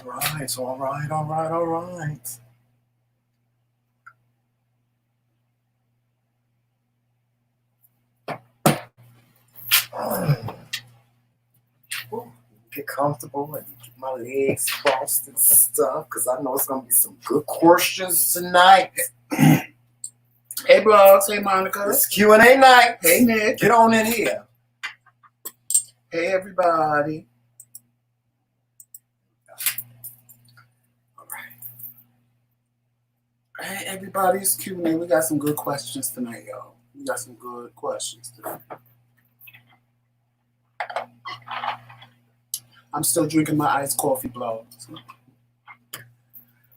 All right. Get comfortable and get my legs crossed and stuff because I know it's gonna be some good questions tonight. Hey, Blogs. Hey, Monica. It's Q&A night. Hey, Nick. Get on in here. Hey, everybody. All right. Hey, everybody's Q&A. We got some good questions tonight, y'all. We got some good questions tonight. I'm still drinking my iced coffee, Blogs.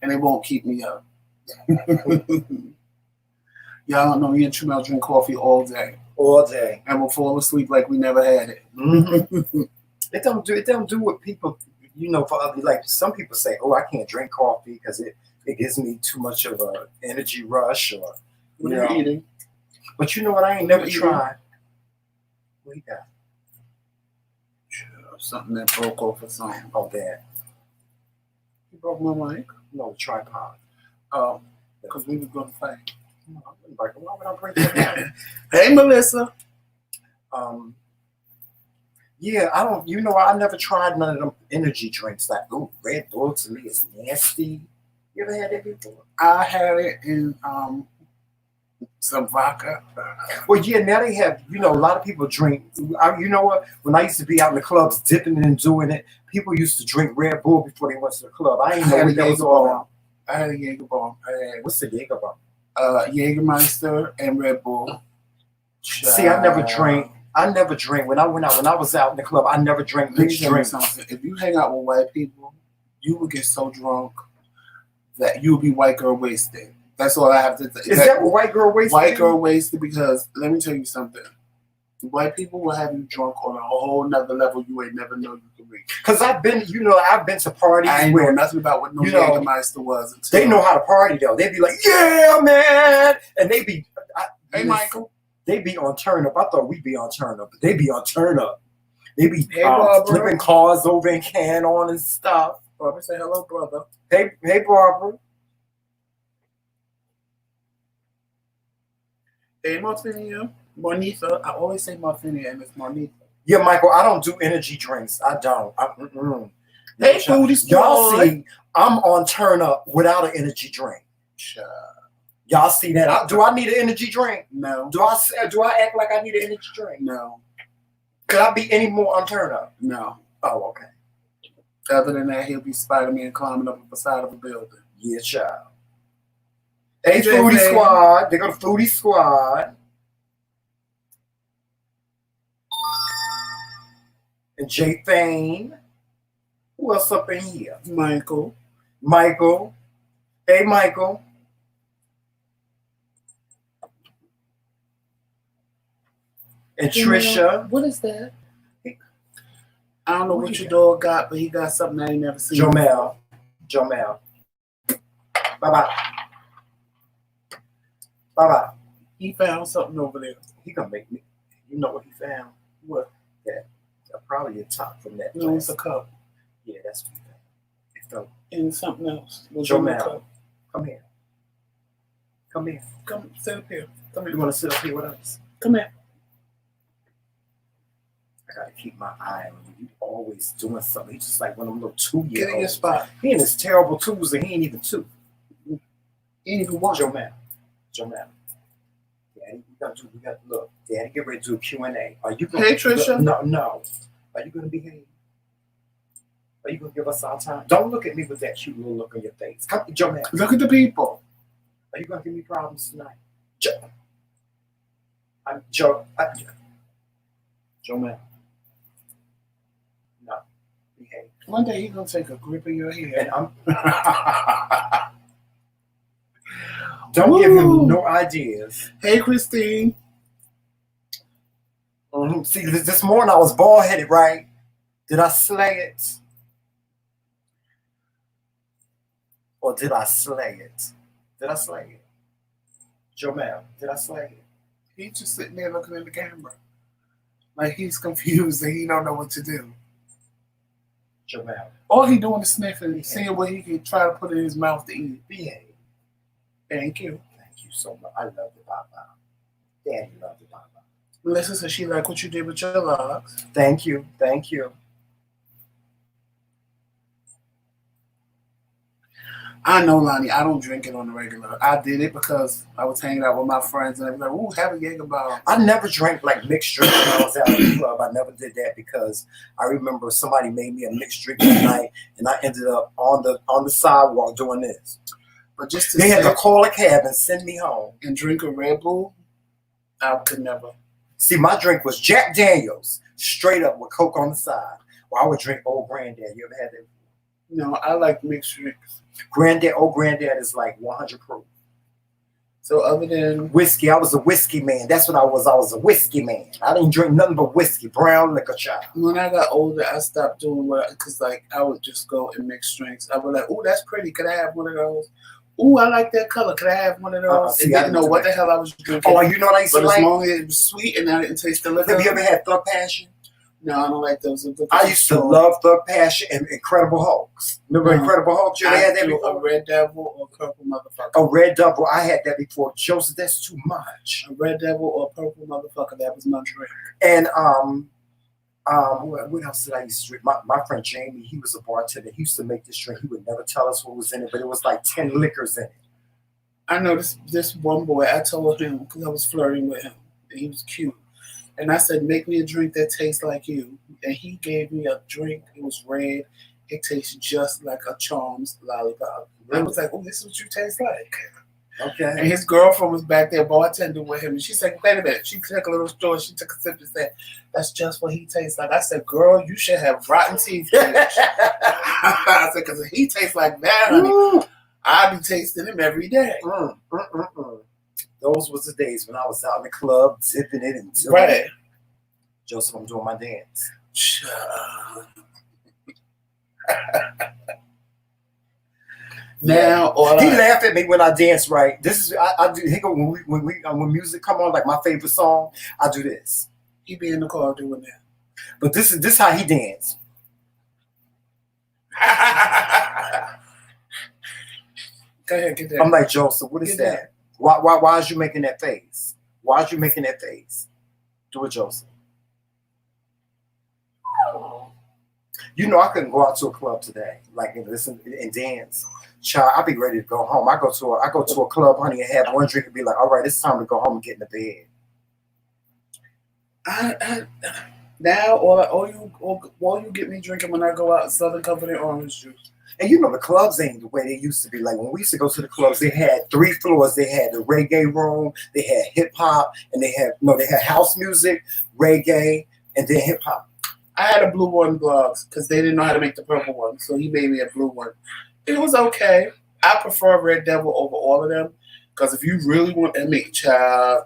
And it won't keep me up. Y'all don't know me and Tremel drink coffee all day. All day. And we'll fall asleep like we never had it. Mm-hmm. It don't do what people, for other, like some people say, oh, I can't drink coffee because it gives me too much of a energy rush or what are you eating? But you know what? I ain't never tried. What you got? Something that broke off or something. Oh, that. You broke my mic? No, tripod. Oh, because we were going to fight. Why would I break that? Hey, Melissa. Yeah, I never tried none of them energy drinks. Like, ooh, Red Bull to me is nasty. You ever had that before? I had it in some vodka. Well, yeah, now they have, a lot of people drink. You know what? When I used to be out in the clubs dipping and doing it, people used to drink Red Bull before they went to the club. I ain't know what that was all about. I had a Jaeger bomb. What's the Jaeger bomb? Jägermeister and Red Bull. See, I never drank. When I was out in the club, I never drank mixed drinks. If you hang out with white people, you would get so drunk that you'll be white girl wasted. That's all I have to say. Is that what white girl wasted? White girl wasted because let me tell you something. White people will have you drunk on a whole nother level you ain't never know you can reach. Because I've been to parties. I ain't know nothing about what no Jägermeister was. They know how to party though. They be like, yeah, man, and they be. Hey, Michael. They be on turn up. I thought we'd be on turn up, but they be on turn up. They be flipping cars over and can on and stuff. Barbara, say hello, brother. Hey, Barbara. Hey, Martinia. Marnitha. I always say Martinia and it's Marnitha. Yeah, Michael, I don't do energy drinks. I don't. Hey, Foodie Squad. Y'all see, I'm on turn up without an energy drink. Y'all see that? Do I need an energy drink? No. Do I act like I need an energy drink? No. Could I be any more on turn up? No. Oh, okay. Other than that, he'll be Spider-Man climbing up the side of a building. Yeah, child. Hey, Foodie Squad. They go to Foodie Squad. And J Thane. Who else up in here? Michael. Hey, Michael. And Trisha. What is that? I don't know what your dog got, but he got something I ain't never seen. Jomel. Bye-bye. He found something over there. He gonna make me. You know what he found? What? That probably a top from that. No, it's a cup. Yeah, that's what he found. It fell. And something else. Jomel. Come here. Come sit up here. Come here. You want to sit up here with us? Come here. I gotta keep my eye on you. You always doing something. He's just like one of them little 2-year-olds. Get in your spot. He in his terrible twos and he ain't even 2. He ain't even 1. Jomel. Daddy, we got to look. Daddy, get ready to do a Q&A. Are you gonna? Hey, Trisha. No. Are you gonna behave? Are you gonna give us our time? Don't look at me with that cute little look on your face. Come, Jomel. Look at the people. Are you gonna give me problems tonight? Jomel. No. Behave. One day he's gonna take a grip of your hair. And I'm Don't give him no ideas. Hey, Christine. See, this morning I was bald-headed, right? Did I slay it? Or did I slay it? Jomel, did I slay it? He's just sitting there looking at the camera. Like he's confused and he don't know what to do. Jamal. All he doing is sniffing, seeing what he can try to put in his mouth to eat. Behave. Thank you. Thank you so much. I love the Baba. Daddy loved the Baba. Melissa said she like what you did with your locks. Thank you. Thank you. I know, Lonnie, I don't drink it on the regular. I did it because I was hanging out with my friends and they were like, ooh, have a Jaeger bomb. I never drank like mixed drink when I was out in the club. I never did that because I remember somebody made me a mixed drink that night and I ended up on the sidewalk doing this. But just to they had to call a cab and send me home. And drink a Red Bull, I could never. See, my drink was Jack Daniels, straight up with Coke on the side. Well, I would drink Old Granddad. You ever had that? No, I like mixed drinks. Old Granddad is like 100 proof. So other than whiskey, I was a whiskey man. That's what I was. I was a whiskey man. I didn't drink nothing but whiskey, brown liquor, child. When I got older, I stopped doing what, because like I would just go and mix drinks. I would like, oh, that's pretty. Could I have one of those? Ooh, I like that color. Could I have one of those? See, and didn't know what the hell I was drinking. Oh, you know what I used to like? But as long as it was sweet and I didn't taste the liquor. Have you ever had Thug Passion? No, I don't like those. I used to love Thug Passion and Incredible Hulks. Remember Incredible Hulks? You ever had that before? A Red Devil or a Purple Motherfucker? A Red Devil. I had that before. Joseph, that's too much. A Red Devil or a Purple Motherfucker. That was my drink. And what else did I used to drink? My friend Jamie, he was a bartender. He used to make this drink. He would never tell us what was in it, but it was like 10 liquors in it. I know this one boy, I told him, because I was flirting with him, and he was cute. And I said, make me a drink that tastes like you. And he gave me a drink. It was red. It tastes just like a Charms lollipop. I was like, oh, this is what you taste like. Okay. And his girlfriend was back there bartending with him. And she said, wait a minute. She took a little straw. She took a sip and said, that's just what he tastes like. I said, girl, you should have rotten teeth. I said, because if he tastes like that, honey, I'd be tasting him every day. Those was the days when I was out in the club, zipping it and doing right. it. Joseph, I'm doing my dance. Now, he laughed at me when I dance. Right, this is I do. He go when music come on, like my favorite song. I do this. He be in the car doing that. But this is how he dance. Go ahead, get that. I'm like, Joseph, what is that? Why is you making that face? Why is you making that face? Do it, Joseph. You know, I couldn't go out to a club today, like and listen and dance. Child, I'll be ready to go home. I go to a club, honey, and have one drink and be like, all right, it's time to go home and get in the bed. Now all you get me drinking when I go out is Southern Comfort and orange juice. And you know the clubs ain't the way they used to be. Like when we used to go to the clubs, they had 3 floors. They had the reggae room, they had hip hop, and they had house music, reggae, and then hip hop. I had a blue one blogs because they didn't know how to make the purple one, so he made me a blue one. It was okay. I prefer Red Devil over all of them because if you really want to make child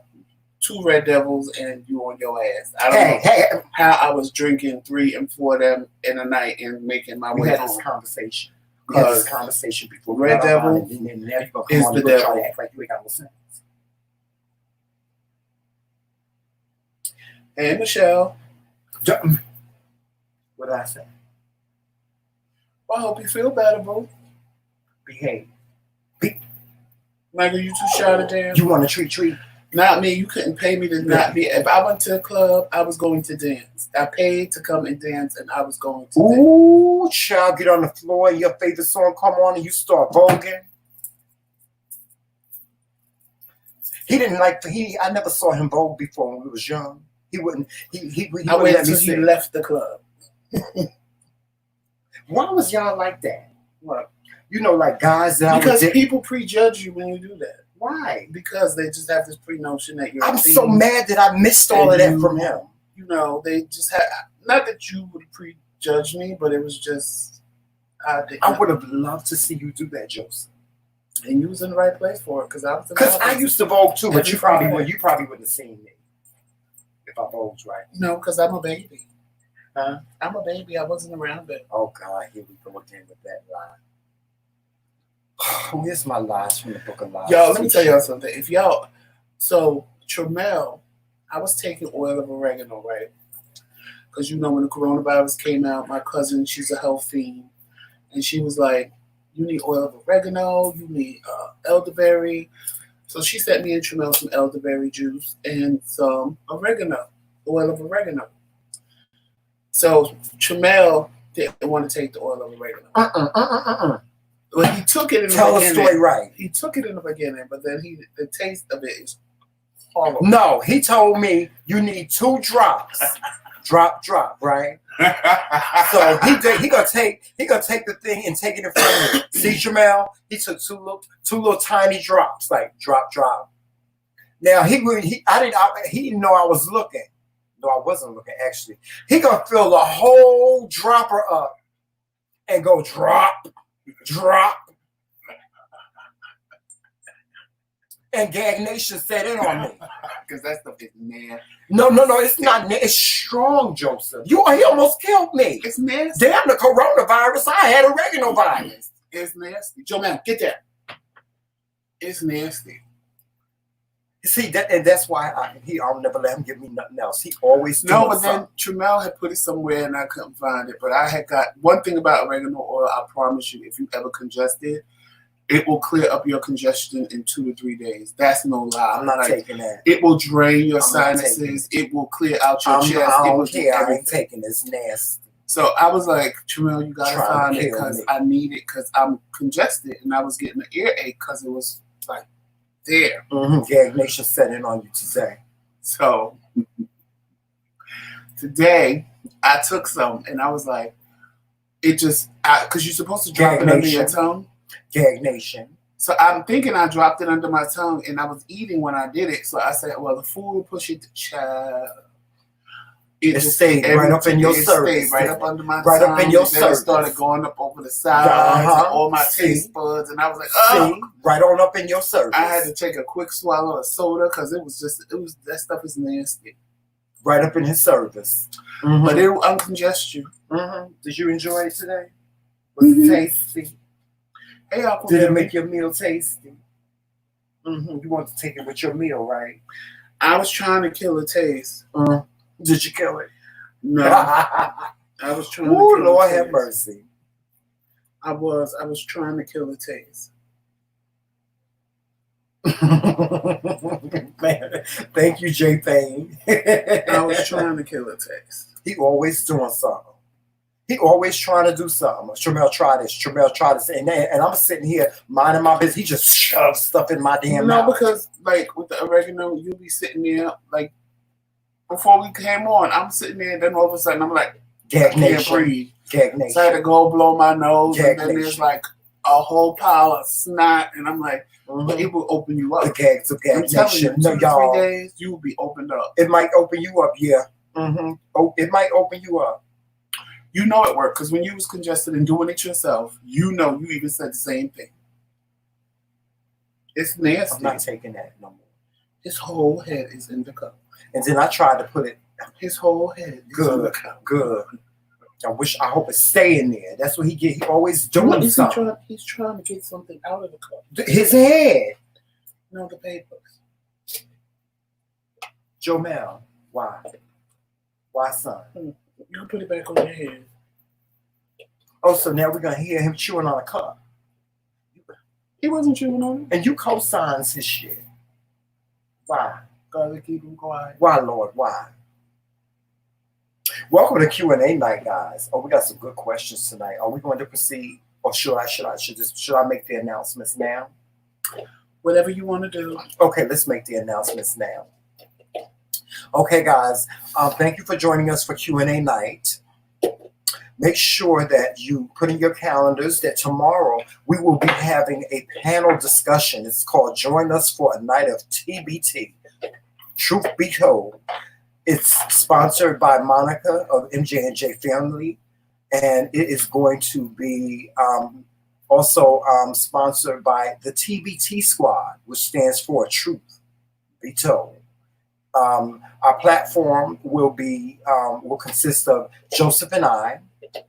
2 Red Devils and you on your ass. I don't know how I was drinking 3 and 4 of them in a night and making my way home. This conversation. We had this conversation before. Red Devil and now you're gonna is the devil. Act like you ain't got no sense. Hey, Michelle. What did I say? Well, I hope you feel better, boo. Behave. Michael, you too shy to dance? You want a treat? Not me. You couldn't pay me to not be. If I went to a club, I was going to dance. I paid to come and dance, and I was going to dance. Ooh, child, get on the floor. Your favorite song come on, and you start voguing. He didn't like. I never saw him vogue before when we was young. He wouldn't. He I waited until he left the club. Why was y'all like that? What? You know, like guys that because people prejudge you when you do that. Why? Because they just have this pre-notion that you're. I'm so mad that I missed all of that from him. You know, they just had. Not that you would prejudge me, but it was just. I would have loved to see you do that, Joseph. And you was in the right place for it, because I was. Because I used to vogue too, but you probably wouldn't have seen me if I vogued right. No, because I'm a baby. Huh? I'm a baby. I wasn't around it. Oh God, here we go again with that lie. Here's my lies from the book of lies. Y'all, let me tell y'all something. If y'all, so Tremel, I was taking oil of oregano, right? Because you know when the coronavirus came out, my cousin, she's a health fiend, and she was like, you need oil of oregano, you need elderberry. So she sent me and Tramel some elderberry juice and some oregano, oil of oregano. So Tramel didn't want to take the oil of oregano. Well, he took it in the beginning. Tell the story right. He took it in the beginning, but then the taste of it is horrible. No, he told me you need 2 drops. drop, right? So he gonna take the thing and take it in front of me. See, Jamel, he took two little tiny drops, like drop. Now he didn't know I was looking. No, I wasn't looking actually. He gonna fill the whole dropper up and go drop. And Gag Nation set in on me. Because that stuff is nasty. No, it's not. It's strong, Joseph. He almost killed me. It's nasty. Damn the coronavirus. I had oregano virus. It's nasty. Joe, man, get that. It's nasty. See, that's why I'll never let him give me nothing else. He always no, but then Tramel had put it somewhere and I couldn't find it. But I had got one thing about oregano oil. I promise you, if you ever congested, it will clear up your congestion in 2 to 3 days. That's no lie. I'm not taking that. It will drain your sinuses. It will clear out your chest. I don't care. I ain't taking this nasty. So I was like, Tramel, you gotta find it because I need it because I'm congested and I was getting an earache because it was like there. Gag Nation set in on you today. So today I took some and I was like, it just because you're supposed to drop it under your tongue. Gag Nation. So I'm thinking I dropped it under my tongue and I was eating when I did it. So I said, well, the food will push it to child. It just stayed right up in your cervix. Right up under my tongue. Right up in your cervix. It started going up over the sides and all my taste buds. And I was like, oh. Right on up in your cervix. I had to take a quick swallow of soda because that stuff is nasty. Right up in his cervix. But it will uncongest you. Did you enjoy it today? Was it tasty? Hey, Uncle Did Mary. it make your meal tasty? You want to take it with your meal, right? I was trying to kill the taste. Did you kill it? No. I was trying to kill Lord the taste. have mercy. I was trying to kill the taste. Man, thank you, J Payne. I was trying to kill the taste. He always doing something. He always trying to do something. Tramel, try this. Tramel, try this. And I'm sitting here minding my business. He just shoves stuff in my damn mouth. No, because like with the oregano, you'll be sitting there like before we came on. I'm sitting there, and then all of a sudden I'm like, Gag I can't Nation. breathe. Gag Nation. So I had to go blow my nose, Gag and then Nation. there's like a whole pile of snot, and I'm like, but it will open you up. The gags of Gag I'm telling Nation. you, 2 to y'all. 3 days, you will be opened up. It might open you up, yeah. It might open you up. You know it worked because when you was congested and doing it yourself, you know you even said the same thing. It's nasty. I'm not taking that no more. His whole head is in the cup. And then I tried to put it. His whole head is in the cup. Good. I hope it stay in there. That's what he get. He always doing something. He's trying to get something out of the cup. His head. No, the papers. Jomel, why? Why, son? You can put it back on your head. Oh, so now we're going to hear him chewing on a cup. He wasn't chewing on it. And you co-signs his shit. Why? Gotta keep him quiet. Why, Lord? Why? Welcome to Q&A night, guys. Oh, we got some good questions tonight. Are we going to proceed? Or should I make the announcements now? Whatever you want to do. Okay, let's make the announcements now. Okay, guys, thank you for joining us for Q&A night. Make sure that you put in your calendars that tomorrow we will be having a panel discussion. It's called Join Us for a Night of TBT. Truth Be Told. It's sponsored by Monica of MJ&J Family, and it is going to be also sponsored by the TBT Squad, which stands for Truth Be Told. Our platform will consist of Joseph and I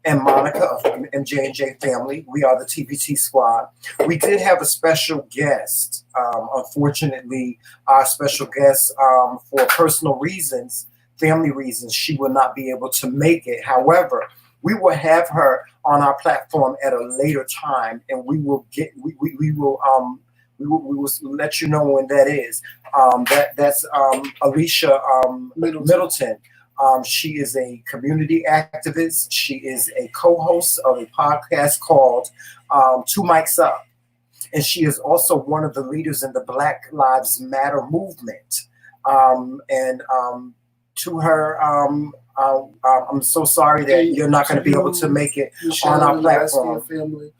and Monica of MJ&J Family. We are the TBT Squad. We did have a special guest. Unfortunately, our special guest, for personal reasons, family reasons, she will not be able to make it. However, we will have her on our platform at a later time, and we will let you know when that is. That's Alicia Middleton. She is a community activist. She is a co-host of a podcast called Two Mics Up. And she is also one of the leaders in the Black Lives Matter movement. To her, I'm so sorry that you're not going to be able to make it on our platform. Family,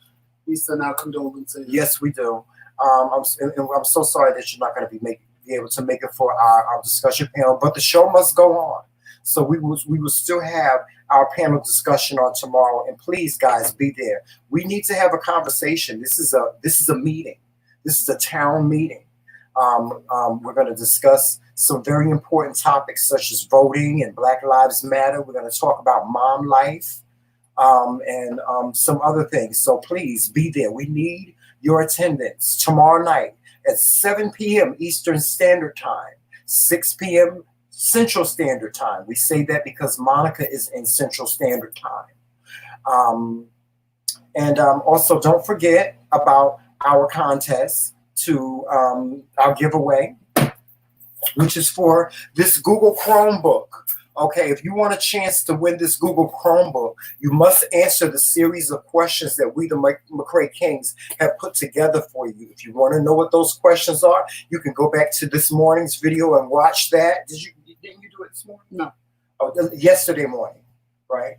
we send our condolences. Yes, we do. I'm so sorry that you're not going to be able to make it for our discussion panel, but the show must go on. So we will still have our panel discussion on tomorrow, and please, guys, be there. We need to have a conversation. This is a meeting. This is a town meeting. We're going to discuss some very important topics such as voting and Black Lives Matter. We're going to talk about mom life and some other things. So please be there. We need your attendance tomorrow night at 7 p.m. Eastern Standard Time, 6 p.m. Central Standard Time. We say that because Monica is in Central Standard Time. Also, don't forget about our contest to our giveaway, which is for this Google Chromebook. Okay, if you want a chance to win this Google Chromebook, you must answer the series of questions that we, the McRae Kingz, have put together for you. If you want to know what those questions are, you can go back to this morning's video and watch that. Didn't you do it this morning? No. Oh, yesterday morning, right?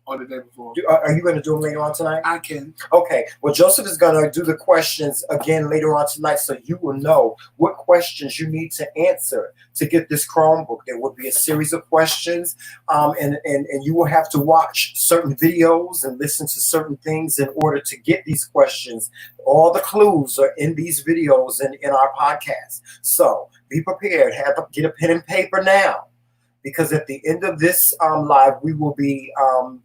Or the day before. Are you going to do them later on tonight? I can. Okay. Well, Joseph is going to do the questions again later on tonight, so you will know what questions you need to answer to get this Chromebook. There will be a series of questions, and you will have to watch certain videos and listen to certain things in order to get these questions. All the clues are in these videos and in our podcast. So be prepared. Get a pen and paper now. Because at the end of this live, we will be,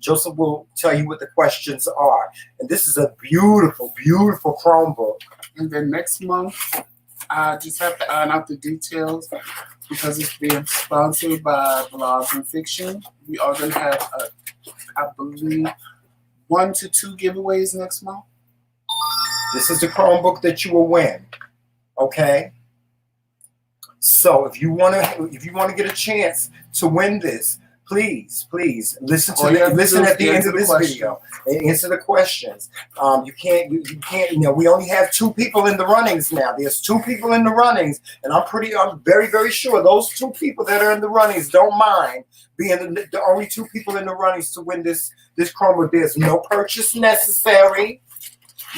Joseph will tell you what the questions are. And this is a beautiful, beautiful Chromebook. And then next month, I just have to iron out the details because it's being sponsored by Blogs and Fiction. We are going to have, I believe, 1 to 2 giveaways next month. This is the Chromebook that you will win. Okay? So if you want to get a chance to win this, please listen at the end of this video and answer the questions. You can't. We only have 2 people in the runnings now. There's 2 people in the runnings, and I'm very, very sure those 2 people that are in the runnings don't mind being the only 2 people in the runnings to win this Chromebook. There's no purchase necessary.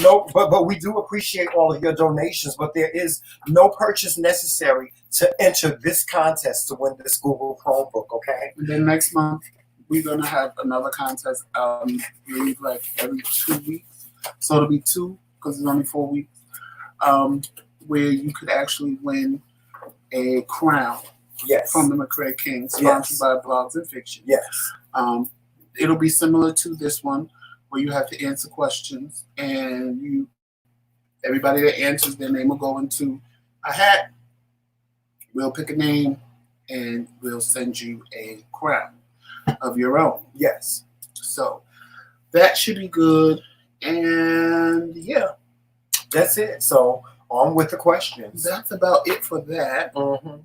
No, but we do appreciate all of your donations, but there is no purchase necessary to enter this contest to win this Google Chromebook, okay? And then next month, we're going to have another contest, like every 2 weeks. So it'll be 2, because it's only 4 weeks, where you could actually win a crown from the McRae Kingz, sponsored by Blogs and Fiction. Yes. It'll be similar to this one, where you have to answer questions, and everybody that answers, their name will go into a hat. We'll pick a name, and we'll send you a crown of your own. Yes. So that should be good, and yeah, that's it. So on with the questions. That's about it for that. Mm-hmm.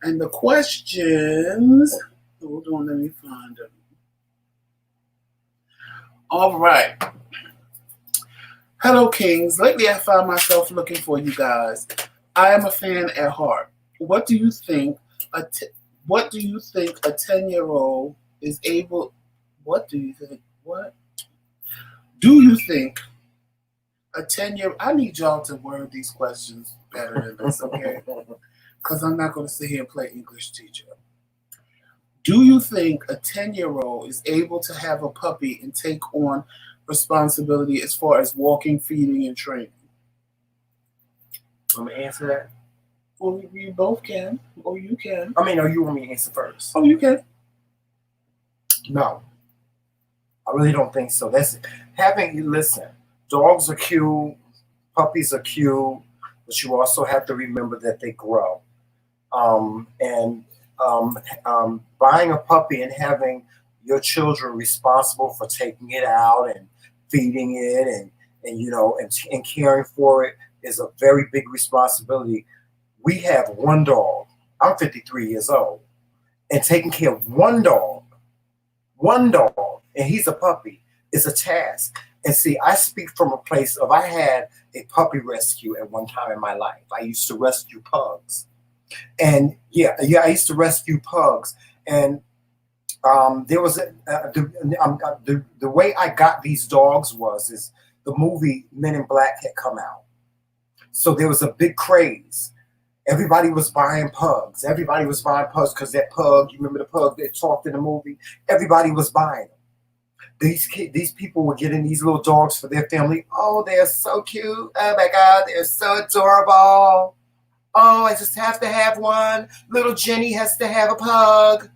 And the questions. Hold on, let me find them. All right. Hello, Kings. Lately, I found myself looking for you guys. I am a fan at heart. What do you think? A 10-year-old is able? What do you think? What do you think? A 10-year. I need y'all to word these questions better than this, okay? Because I'm not going to sit here and play English teacher. Do you think a 10-year-old is able to have a puppy and take on responsibility as far as walking, feeding, and training? Want me to answer that? Well, we both can, or you can. I mean, or you want me to answer first? Oh, you can. No. I really don't think so. Listen, dogs are cute, puppies are cute, but you also have to remember that they grow. buying a puppy and having your children responsible for taking it out and feeding it and you know and caring for it is a very big responsibility. We have one dog. I'm 53 years old, and taking care of one dog, and he's a puppy, is a task. And see, I speak from a place of I had a puppy rescue at one time in my life. I used to rescue pugs, and I used to rescue pugs, and there was the way I got these dogs is the movie Men in Black had come out, so there was a big craze. Everybody was buying pugs. Everybody was buying pugs because that pug, you remember the pug that talked in the movie? Everybody was buying them. These people were getting these little dogs for their family. Oh, they're so cute. Oh my God, they're so adorable. Oh, I just have to have one. Little Jenny has to have a pug.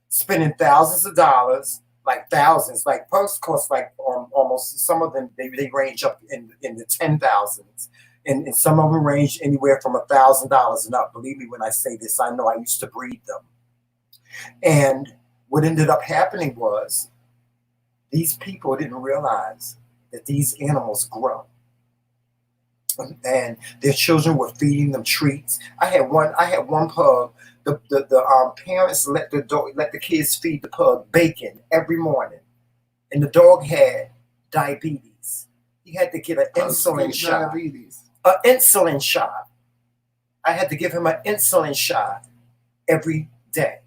Spending thousands of dollars, like thousands. Like pugs cost like almost, some of them, they range up in the 10,000s. And some of them range anywhere from $1,000 and up. Believe me when I say this, I know I used to breed them. And what ended up happening was these people didn't realize that these animals grow. And their children were feeding them treats. I had one pug. The parents let the kids feed the pug bacon every morning. And the dog had diabetes. He had to get an insulin shot. An insulin shot. I had to give him an insulin shot every day.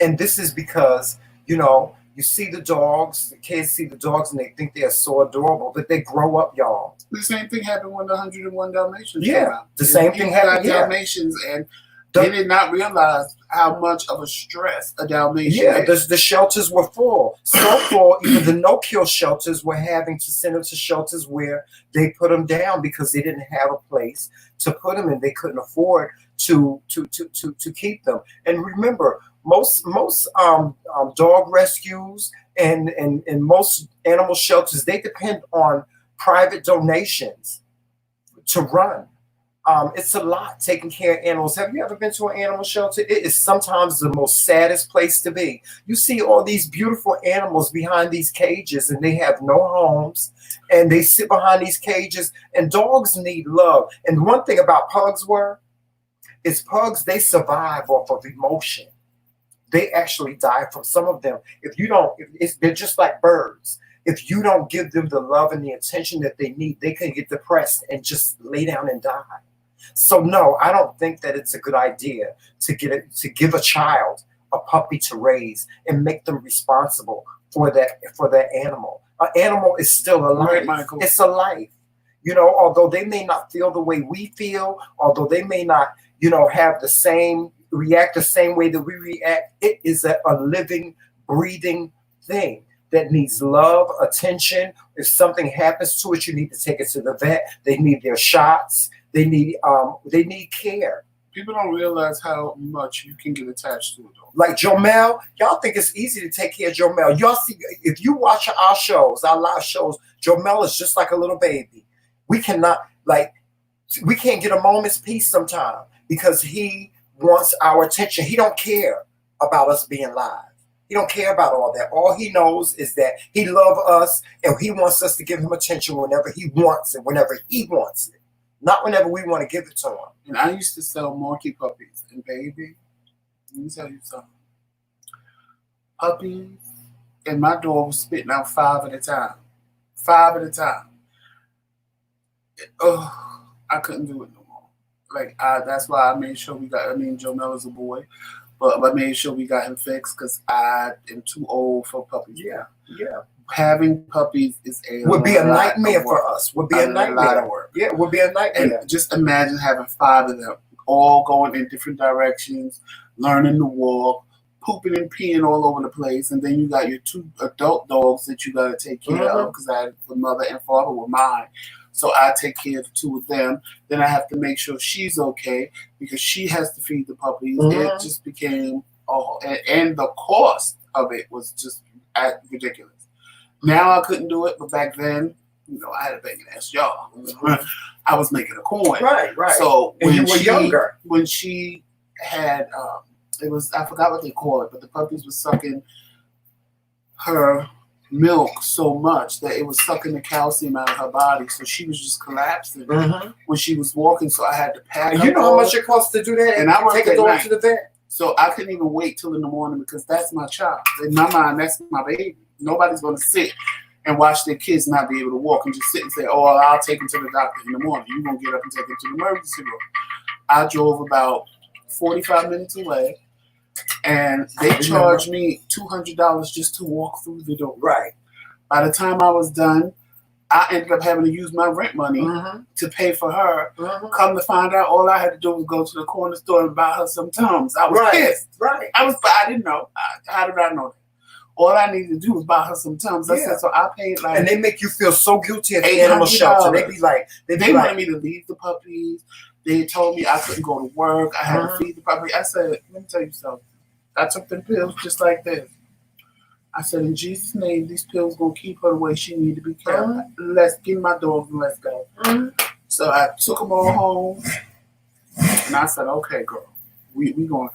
And this is because, you know, you see the dogs, the kids see the dogs and they think they're so adorable, but they grow up, y'all. The same thing happened when the 101 Dalmatians came out. The same thing happened. Dalmatians, and they did not realize how much of a stress a Dalmatian is. The shelters were full. So full, even the no-kill shelters were having to send them to shelters where they put them down because they didn't have a place to put them in. They couldn't afford to keep them. And remember, most dog rescues and most animal shelters, they depend on private donations to run. It's a lot taking care of animals. Have you ever been to an animal shelter? It is sometimes the most saddest place to be. You see all these beautiful animals behind these cages and they have no homes and they sit behind these cages, and dogs need love. And one thing about pugs is pugs, they survive off of emotion. They actually die from some of them. They're just like birds. If you don't give them the love and the attention that they need, they can get depressed and just lay down and die. So no, I don't think that it's a good idea to give a child a puppy to raise and make them responsible for that animal. An animal is still a life. Right, it's a life. You know, although they may not feel the way we feel, although they may not, you know, react the same way that we react, it is a living, breathing thing that needs love, attention. If something happens to it, you need to take it to the vet. They need their shots. They need care. People don't realize how much you can get attached to it. Like Jomel, y'all think it's easy to take care of Jomel. Y'all see, if you watch our shows, our live shows, Jomel is just like a little baby. We can't get a moment's peace sometimes because he wants our attention. He don't care about us being live. He don't care about all that. All he knows is that he loves us and he wants us to give him attention whenever he wants it, whenever he wants it. Not whenever we want to give it to him. And I used to sell marquee puppies. And baby, let me tell you something. Puppies, and my dog was spitting out 5 at a time. 5 at a time. Oh, I couldn't do it no more. That's why I made sure Jomel is a boy. But I made sure we got him fixed because I am too old for puppies. Yeah. Having puppies would be a nightmare for us. Would be a nightmare. Lot of work. Yeah, it would be a nightmare. And just imagine having 5 of them, all going in different directions, learning to walk, pooping and peeing all over the place, and then you got your 2 adult dogs that you got to take care of because the mother and father were mine. So I take care of the 2 of them. Then I have to make sure she's okay because she has to feed the puppies. It just became, and the cost of it was just ridiculous. Now I couldn't do it, but back then, you know, I had a banging ass job. I was making a coin. Right. So when you were younger, when she had it was, I forgot what they call it, but the puppies were sucking her milk so much that it was sucking the calcium out of her body, so she was just collapsing when she was walking. So I had to pack. And you know how much it costs to do that? And I worked take a dog to the vet. So I couldn't even wait till in the morning because that's my child. In my mind, that's my baby. Nobody's going to sit and watch their kids not be able to walk and just sit and say, "Oh, I'll take them to the doctor in the morning." You're going to get up and take them to the emergency room. I drove about 45 minutes away, and they charged me $200 just to walk through the door. Right. By the time I was done, I ended up having to use my rent money to pay for her. Come to find out, all I had to do was go to the corner store and buy her some Tums. I was pissed. Right. I didn't know. How did I know that? All I needed to do was buy her some Tums. That's it. So I paid like, and they make you feel so guilty at the animal shelter. They wanted me to leave the puppies. They told me I couldn't go to work. I had to feed the puppy. I said, let me tell you something. I took the pills just like this. I said, in Jesus' name, these pills gonna keep her the way she need to be kept. Let's get my dogs and let's go. So I took them all home, and I said, okay, girl, we going.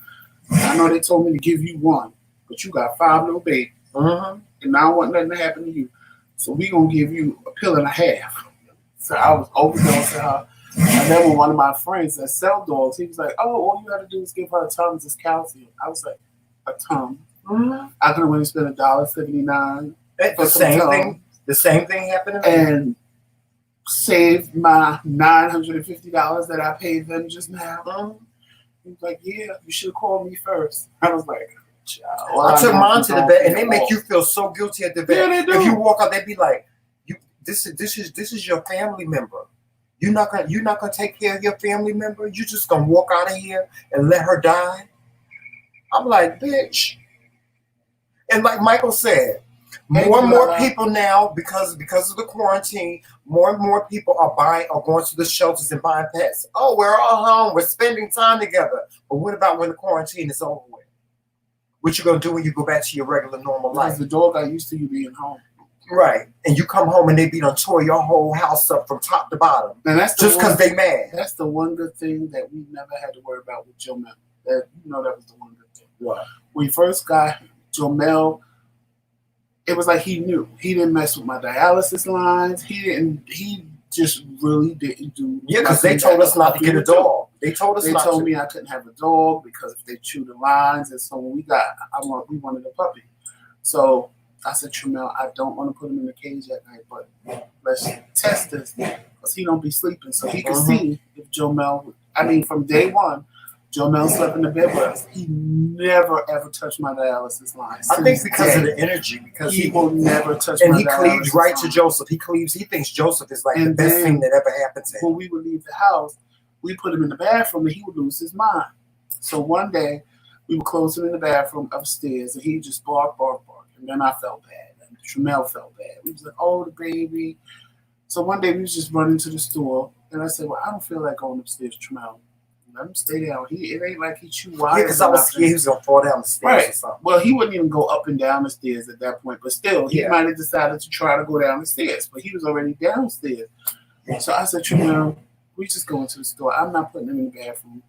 I know they told me to give you one, but you got 5 little babies, and I don't want nothing to happen to you. So we gonna give you a pill and a half. So I was overdosing her. And then when one of my friends that sell dogs, he was like, oh, all you got to do is give her a Tums, it's calcium. I was like, a Tums? I could have went and spent $1.79. The same thing happened to me. And saved my $950 that I paid them just now. He was like, yeah, you should have called me first. I was like, I took mine to the vet, and they make you feel so guilty at the vet. Yeah, they do. If you walk out, they be like, this is your family member. You're not gonna take care of your family member. You just gonna walk out of here and let her die. I'm like, bitch. And like Michael said, more and more people now, because of the quarantine, more and more people are going to the shelters and buying pets. Oh, we're all home. We're spending time together. But what about when the quarantine is over with? What you gonna do when you go back to your regular normal life? The dog got used to you being home. Right. And you come home and they be done tore your whole house up from top to bottom. And that's just because they mad. That's the one good thing that we never had to worry about with Jomel. That was the one good thing. What? When we first got Jomel, it was like he knew. He didn't mess with my dialysis lines. He just really didn't do. Yeah, because they told us not to get a dog. They told me I couldn't have a dog because if they chew the lines. And so when we wanted a puppy. So I said, Tremel, I don't want to put him in the cage at night, but let's test this because he don't be sleeping. So he could see if from day one, Jomel slept in the bed with us. He never, ever touched my dialysis line. I think because of the energy, because he will never touch my dialysis line. And he cleaves right to Joseph. He thinks Joseph is like the best thing that ever happened to him. When we would leave the house, we put him in the bathroom and he would lose his mind. So one day, we would close him in the bathroom upstairs and he just bark. And then I felt bad. And Tremel felt bad. We was like, oh, the baby. So one day we was just running to the store. And I said, well, I don't feel like going upstairs, Tremel. Let him stay down. It ain't like he chew wires. Yeah, because I was scared he was going to fall down the stairs or something. Well, he wouldn't even go up and down the stairs at that point. But still, he might have decided to try to go down the stairs. But he was already downstairs. So I said, Tremel, we just going to the store. I'm not putting him in the bathroom.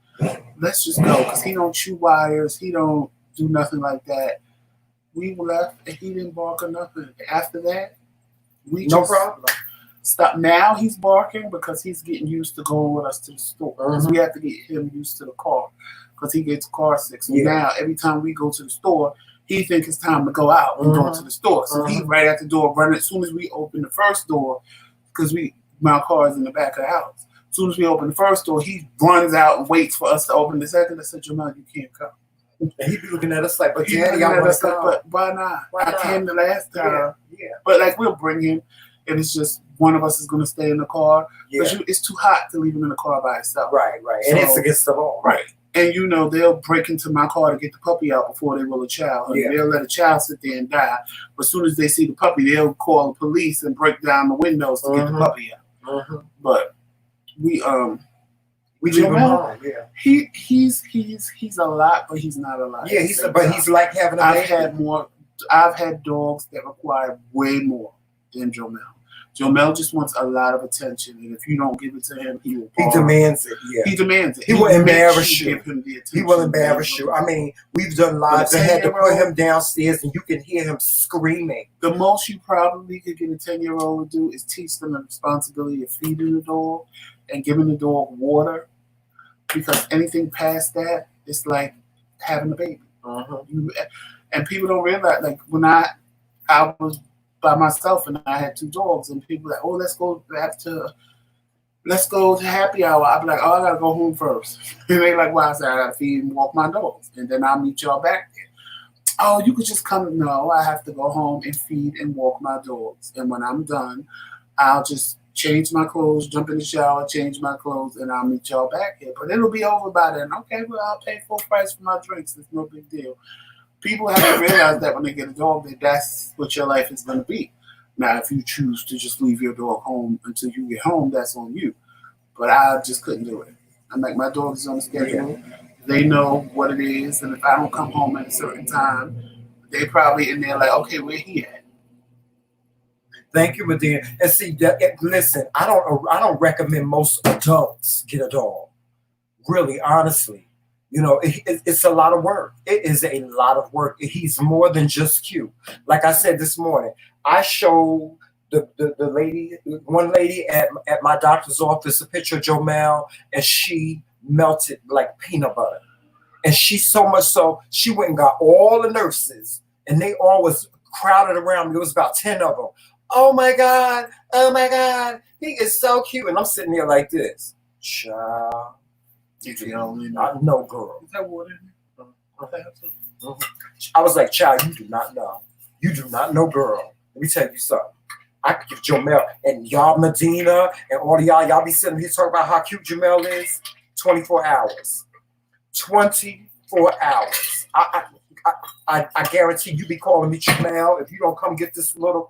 Let's just go. Because he don't chew wires. He don't do nothing like that. We left and he didn't bark or nothing. After that, no problem. Stop. Now he's barking because he's getting used to going with us to the store. Because we have to get him used to the car because he gets car sick. So now every time we go to the store, he thinks it's time to go out and go to the store. So he's right at the door running. As soon as we open the first door, because my car is in the back of the house. As soon as we open the first door, he runs out and waits for us to open the second. I said, Jamal, you can't come. And he be looking at us like, but Daddy, I want to come. But why not? I came the last time. Yeah. But like we'll bring him, and it's just one of us is going to stay in the car. Because it's too hot to leave him in the car by himself. Right. And it's against the law. Right. And they'll break into my car to get the puppy out before they will a child. And they'll let a child sit there and die. But as soon as they see the puppy, they'll call the police and break down the windows to get the puppy out. But we leave him home. Yeah. He's a lot, but he's not a lot. Yeah, he's like having a baby. I've had dogs that require way more than Jomel. Jomel just wants a lot of attention, and if you don't give it to him, he will. He demands it. Yeah, he demands it. He will embarrass you. Give him the attention. He will embarrass you. I mean, we've done lives and had to put him downstairs, and you can hear him screaming. The most you probably could get a 10-year-old to do is teach them the responsibility of feeding the dog and giving the dog water, because anything past that, it's like having a baby. And people don't realize, like when I was by myself and I had 2 dogs, and people were like, oh, let's go to happy hour. I'd be like, oh, I gotta go home first. And they like, why? I said, I gotta feed and walk my dogs, and then I'll meet y'all back there. Oh, you could just come. No, I have to go home and feed and walk my dogs, and when I'm done, I'll just change my clothes, jump in the shower, change my clothes, and I'll meet y'all back here. But it'll be over by then. Okay, well, I'll pay full price for my drinks. It's no big deal. People have to realize that when they get a dog, that's what your life is going to be. Now, if you choose to just leave your dog home until you get home, that's on you. But I just couldn't do it. I'm like, my dog is on the schedule. They know what it is, and if I don't come home at a certain time, they probably in there like, okay, where he at? Thank you, Medina. And see, listen, I don't recommend most adults get a dog. Really, honestly. You know, it's a lot of work. It is a lot of work. He's more than just cute. Like I said this morning, I showed the one lady at my doctor's office a picture of Jomel, and she melted like peanut butter. And she so much so, she went and got all the nurses, and they all was crowded around me. There was about 10 of them. Oh my God, he is so cute. And I'm sitting there like this. Child. No, girl. Is that water in there? I was like, child, you do not know. You do not know, girl. Let me tell you something. I could give Jomel and y'all, Medina, and all of y'all be sitting here talking about how cute Jomel is. 24 hours. 24 hours. I guarantee you be calling me Jomel if you don't come get this little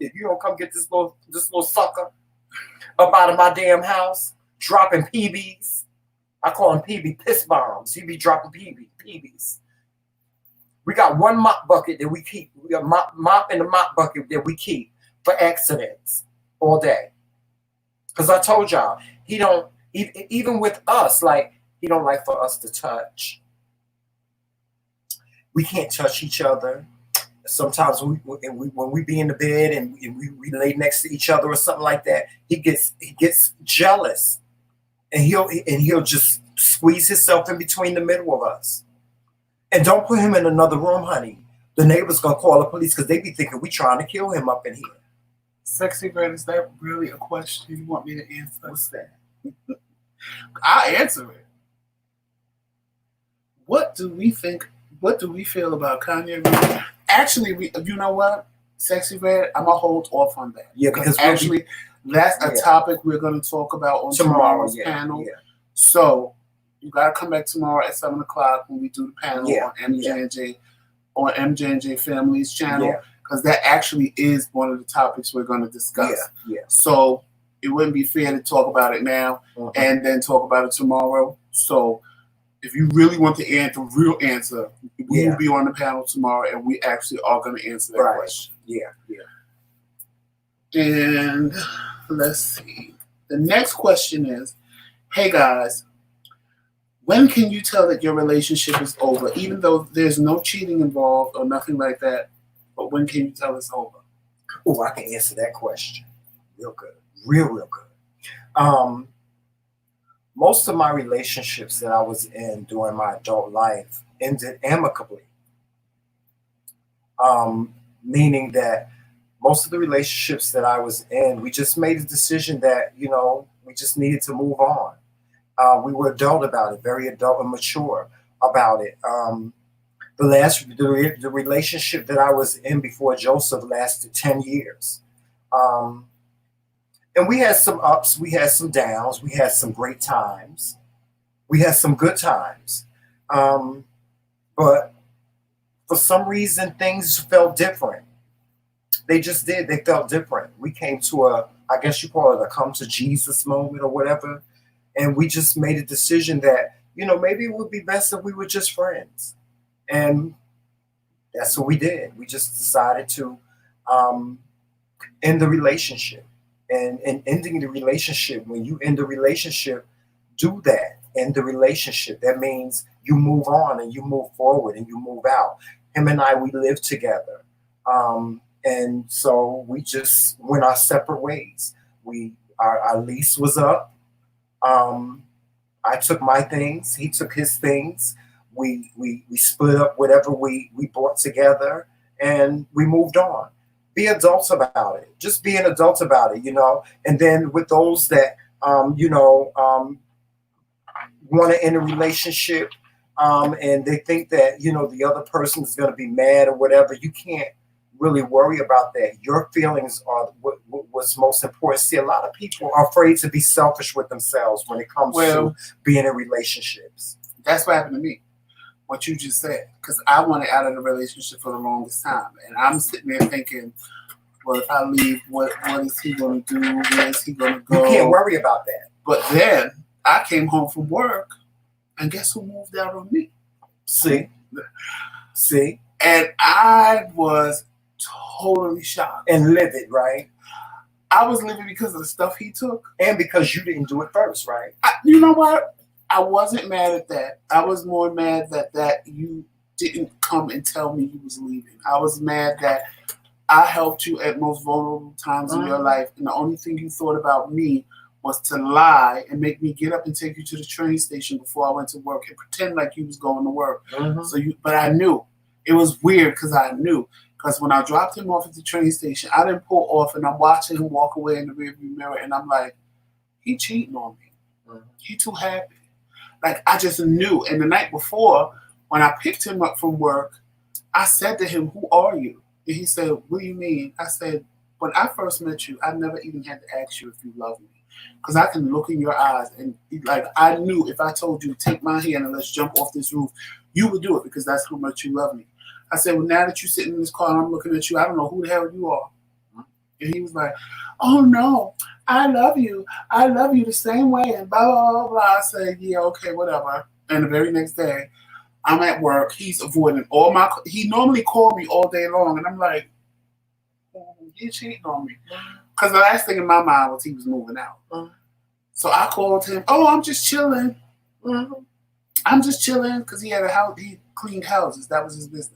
sucker up out of my damn house, dropping PBs. I call him PB piss bombs. He be dropping PBs. We got one mop bucket that we keep. We got mop in the mop bucket that we keep for accidents all day. Because I told y'all, he don't, even with us, like, he don't like for us to touch. We can't touch each other. Sometimes when we be in the bed and we lay next to each other or something like that, he gets jealous. And he'll just squeeze himself in between the middle of us. And don't put him in another room, honey. The neighbors gonna call the police because they be thinking we trying to kill him up in here. Sexy Red, is that really a question you want me to answer? What's that? I'll answer it. What do we think? What do we feel about Kanye? Actually, you know what? Sexy Red, I'm gonna hold off on that. Yeah, because actually. That's a topic we're going to talk about on tomorrow's panel. Yeah. So you got to come back tomorrow at 7 o'clock when we do the panel on MJ&J, on MJ&J Family's channel, because that actually is one of the topics we're going to discuss. So it wouldn't be fair to talk about it now and then talk about it tomorrow. So if you really want the real answer, we will be on the panel tomorrow, and we actually are going to answer that question. And let's see. The next question is, hey guys, when can you tell that your relationship is over? Even though there's no cheating involved or nothing like that, but when can you tell it's over? Oh, I can answer that question. Real good. Real good. Most of my relationships that I was in during my adult life ended amicably. Meaning that most of the relationships that I was in, we just made a decision that, you know, we just needed to move on. We were adult about it, very adult and mature about it. The relationship that I was in before Joseph lasted 10 years. And we had some ups, we had some downs, we had some great times. We had some good times. But for some reason, things felt different. They just did. They felt different. We came to I guess you call it a come to Jesus moment or whatever. And we just made a decision that, you know, maybe it would be best if we were just friends. And that's what we did. We just decided to end the relationship. and ending the relationship. When you end the relationship, do that. End the relationship. That means you move on and you move forward and you move out. Him and I, we lived together. And so we just went our separate ways. Our lease was up. I took my things, he took his things. We split up whatever we bought together, and we moved on. Be adults about it. Just be an adult about it, you know. And then with those that want to end a relationship, and they think that the other person is going to be mad or whatever, you can't really worry about that. Your feelings are what's most important. See, a lot of people are afraid to be selfish with themselves when it comes to being in relationships. That's what happened to me. What you just said, because I wanted out of the relationship for the longest time, and I'm sitting there thinking, well, if I leave, what is he going to do? Where is he going to go? You can't worry about that. But then I came home from work, and guess who moved out on me? See, and I was totally shocked and livid, right? I was livid because of the stuff he took, and because you didn't do it first, right? You know what? I wasn't mad at that. I was more mad that you didn't come and tell me you was leaving. I was mad that I helped you at most vulnerable times in your life, and the only thing you thought about me was to lie and make me get up and take you to the train station before I went to work and pretend like you was going to work. But I knew. It was weird because I knew. Because when I dropped him off at the train station, I didn't pull off, and I'm watching him walk away in the rearview mirror, and I'm like, he cheating on me. He too happy. Like, I just knew. And the night before, when I picked him up from work, I said to him, who are you? And he said, what do you mean? I said, when I first met you, I never even had to ask you if you love me. Because I can look in your eyes, and like, I knew if I told you, take my hand and let's jump off this roof, you would do it because that's how much you love me. I said, well, now that you're sitting in this car and I'm looking at you, I don't know who the hell you are. And he was like, oh, no, I love you. I love you the same way, and blah, blah, blah, blah. I said, yeah, okay, whatever. And the very next day, I'm at work. He's avoiding he normally called me all day long, and I'm like, you cheating on me. Because the last thing in my mind was he was moving out. So I called him, oh, I'm just chilling. I'm just chilling, because he had a house. He cleaned houses. That was his business.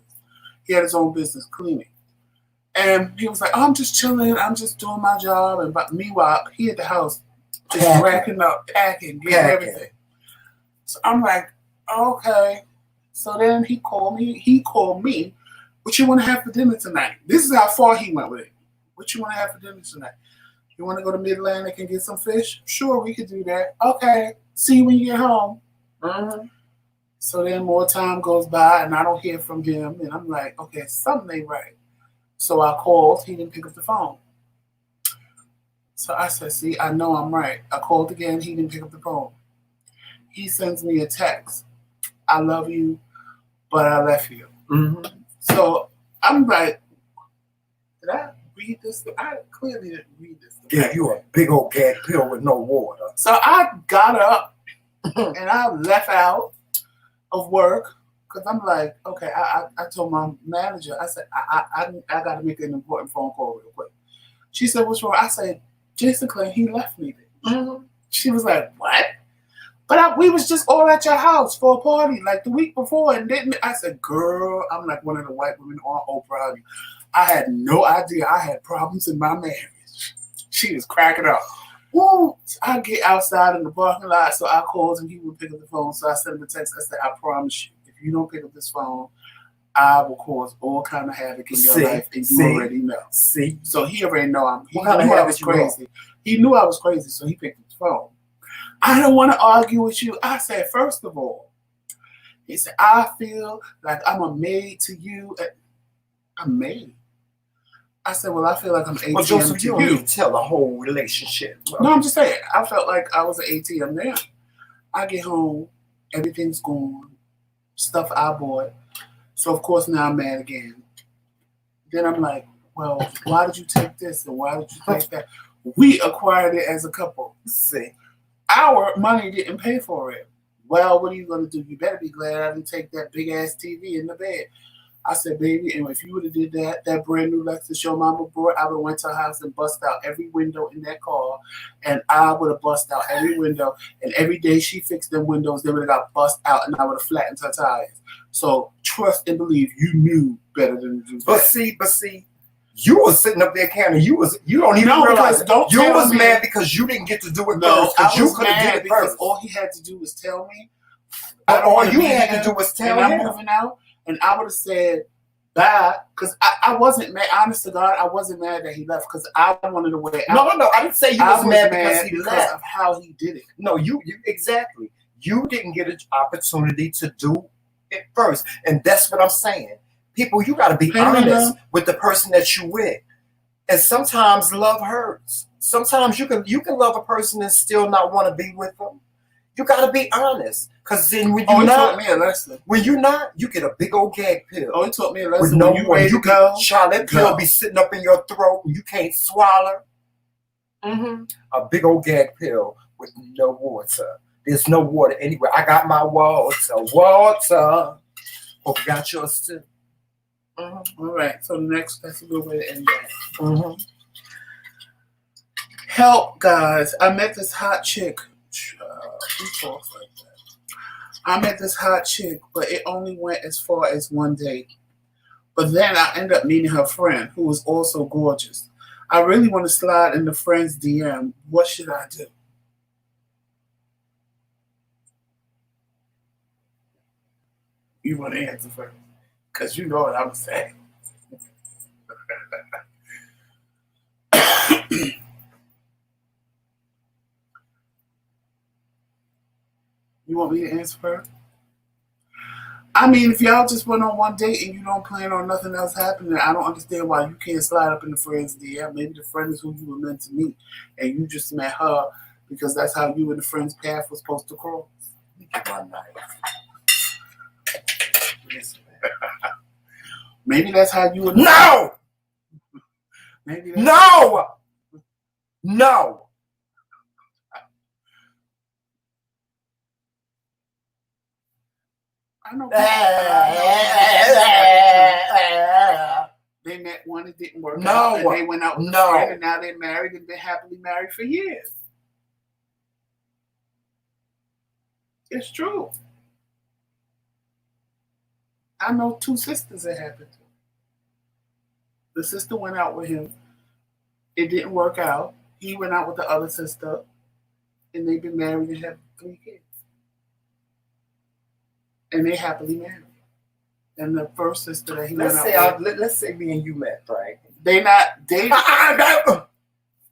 He had his own business cleaning. And he was like, oh, I'm just chilling. I'm just doing my job. And meanwhile, he at the house just racking up, packing, getting everything. So I'm like, okay. So then he called me. What you want to have for dinner tonight? This is how far he went with it. What you want to have for dinner tonight? You want to go to Mid-Atlantic and get some fish? Sure, we could do that. Okay. See you when you get home. So then more time goes by, and I don't hear from him. And I'm like, okay, something ain't right. So I called. He didn't pick up the phone. So I said, see, I know I'm right. I called again. He didn't pick up the phone. He sends me a text. I love you, but I left you. So I'm like, did I read this? I clearly didn't read this. Yeah, you a big old cat pill with no water. So I got up and I left out of work, because I'm like, okay, I told my manager, I said, I got to make an important phone call real quick. She said, what's wrong? I said, Jason Clay, he left me there. She was like, what? But we was just all at your house for a party like the week before, and didn't. I said, girl, I'm like one of the white women on Oprah. I had no idea I had problems in my marriage. She was cracking up. Woo! I get outside in the parking lot, so I called him. He would pick up the phone, so I sent him a text. I said, I promise you, if you don't pick up this phone, I will cause all kind of havoc in your life, and you already know. So he already know he knew I was crazy. He knew I was crazy, so he picked up the phone. I don't want to argue with you. I said, first of all, he said, I feel like I'm a maid to you. A maid? I said, well, I feel like I'm ATM well, Joseph, to you. Don't need to tell the whole relationship. Well, no, I'm just saying. I felt like I was an ATM there. I get home, everything's gone, stuff I bought. So, of course, now I'm mad again. Then I'm like, well, why did you take this and why did you take that? We acquired it as a couple. See, our money didn't pay for it. Well, what are you going to do? You better be glad I didn't take that big-ass TV in the bed. I said, baby, and if you would have did that brand new Lexus your mama brought, I would have went to her house and bust out every window in that car, and I would have bust out every window, and every day she fixed them windows, they would have got bust out, and I would have flattened her tires. So trust and believe you knew better than to do that. But see, you was sitting up there counting. You don't even realize it. You was mad because you didn't get to do it first. I you was could have did it because first. all he had to do was tell me. All you had to do was tell him. I'm moving out. And I would have said bye, because I wasn't mad. Honest to God, I wasn't mad that he left because I wanted to wear out. No, I didn't say you was mad because he left. Of how he did it. No, you exactly. You didn't get an opportunity to do it first, and that's what I'm saying. People, you got to be honest with the person that you with, and sometimes love hurts. Sometimes you can love a person and still not want to be with them. You got to be honest. Because then when you're not, taught me a lesson. When you're not, you get a big old gag pill. Oh, he taught me a lesson. With no one, you go, child, that pill be sitting up in your throat and you can't swallow. A big old gag pill with no water. There's no water anywhere. I got my water. Hope you got yours too. All right. So next, that's a good way to end that. Help, guys! I met this hot chick. Who talks like that? I met this hot chick, but it only went as far as one date. But then I ended up meeting her friend, who was also gorgeous. I really want to slide in the friend's DM. What should I do? You want to answer first? Because you know what I'm saying. You want me to answer her? I mean, if y'all just went on one date and you don't plan on nothing else happening, I don't understand why you can't slide up in the friend's DM. Maybe the friend is who you were meant to meet, and you just met her because that's how you and the friend's path was supposed to cross. Maybe that's how you would. No! Maybe no! No! I know. They met one, it didn't work out, and they went out with a friend, and now they're married and been happily married for years. It's true. I know two sisters it happened to. The sister went out with him. It didn't work out. He went out with the other sister, and they've been married and have 3 kids. And they happily married. And the first sister that he went out with. Let's say me and you met, right? They not dating. You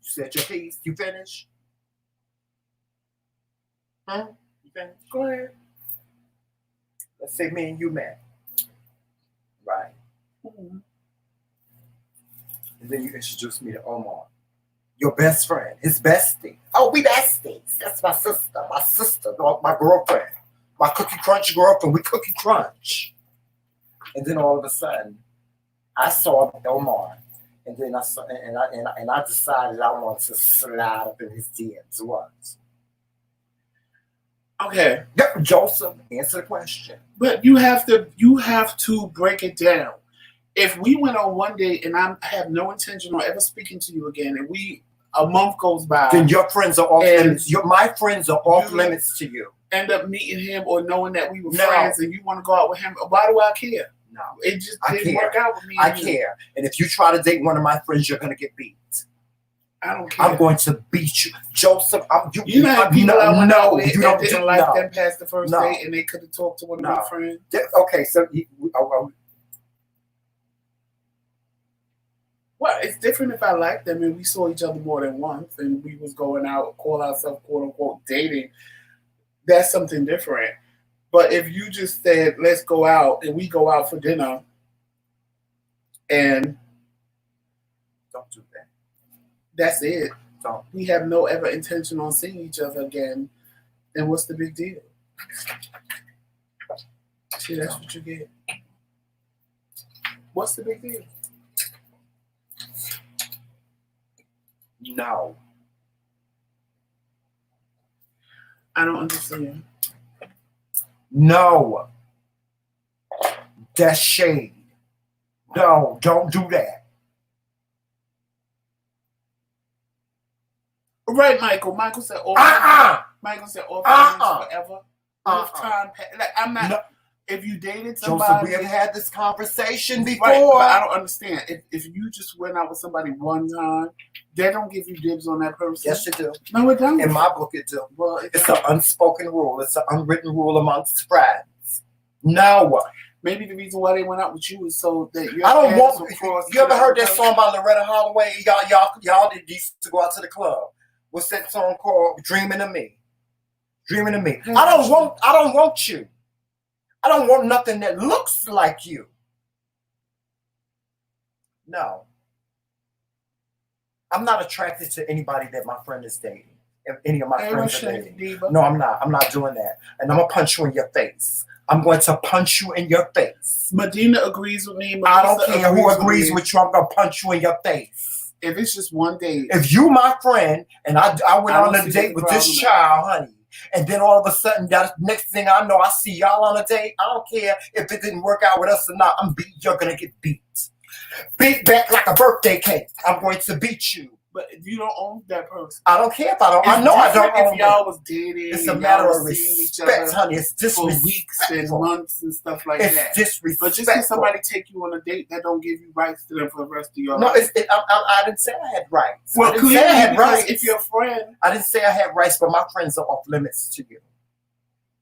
said your piece. You finished? You finished? Go ahead. Let's say me and you met. Right. And then you introduced me to Omar. Your best friend. His bestie. Oh, we besties. That's my sister. My girlfriend. My cookie crunch girlfriend. We cookie crunch. And then all of a sudden, I saw Omar. And then I saw, and I decided I wanted to slide up in his DMs once. Okay. Yep, Joseph, answer the question. But you have to break it down. If we went on one date and I have no intention on ever speaking to you again, and a month goes by, then your friends are off limits. My friends are off limits to you. End up meeting him or knowing that we were friends and you want to go out with him. Why do I care? No, it just didn't work out with me. I care. And if you try to date one of my friends, you're going to get beat. I don't care. I'm going to beat you. Joseph, you know how people I went out with you that didn't like them past the first date and they could have talked to one of my friends? Okay, so... Well, it's different if I liked them and we saw each other more than once and we was going out, call ourselves quote-unquote dating. That's something different. But if you just said, let's go out, and we go out for dinner, and don't do that. That's it. Don't. We have no ever intention on seeing each other again, then what's the big deal? See, that's what you get. What's the big deal? No. I don't understand. No. That's shade. No, don't do that. Right, Michael. Michael said all Michael said all forever. Time like I'm not. No. If you dated somebody, Joseph, we have had this conversation before. Right, but I don't understand. If you just went out with somebody one time, they don't give you dibs on that person. Yes, you do. No, it don't. In my book, it do. Well, it's an unspoken rule. It's an unwritten rule amongst friends. Now what? Maybe the reason why they went out with you is so that I don't want. You ever heard that song by Loretta Holloway? Y'all used to go out to the club. What's that song called? Dreaming of Me. Dreaming of Me. I don't want you. I don't want nothing that looks like you. No. I'm not attracted to anybody that my friend is dating. If any of my friends are dating. No, I'm not. I'm not doing that. And I'm going to punch you in your face. I'm going to punch you in your face. Medina agrees with me. I don't care who agrees with you. I'm going to punch you in your face. If it's just one day. If you my friend and I went on a date with this child, honey, and then all of a sudden, that next thing I know, I see y'all on a date. I don't care if it didn't work out with us or not. You're going to get beat. Beat back like a birthday cake. I'm going to beat you. But if you don't own that person. I don't care if I don't. I know I don't own if y'all was dating. It's a matter of respect, honey. It's disrespectful. For weeks and months and stuff like that. It's disrespectful. But just because somebody take you on a date, that don't give you rights to them for the rest of your life. No, I didn't say I had rights. Well, clearly, I had rights. If you're a friend. I didn't say I had rights, but my friends are off limits to you.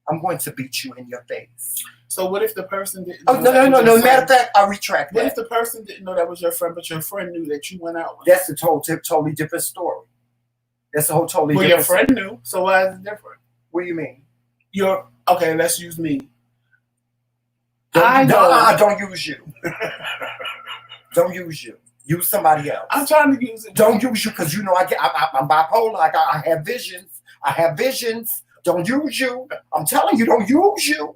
I'm going to beat you in your face. So what if the person didn't know no. Matter of fact, I retract that. What if the person didn't know that was your friend, but your friend knew that you went out with? That's a totally different story. That's a whole totally different story. Well, your friend knew, so why is it different? What do you mean? Okay, let's use me. Don't use you. Don't use you. Use somebody else. I'm trying to use it. Don't use you because you know I'm bipolar. I have visions. I have visions. Don't use you. I'm telling you, don't use you.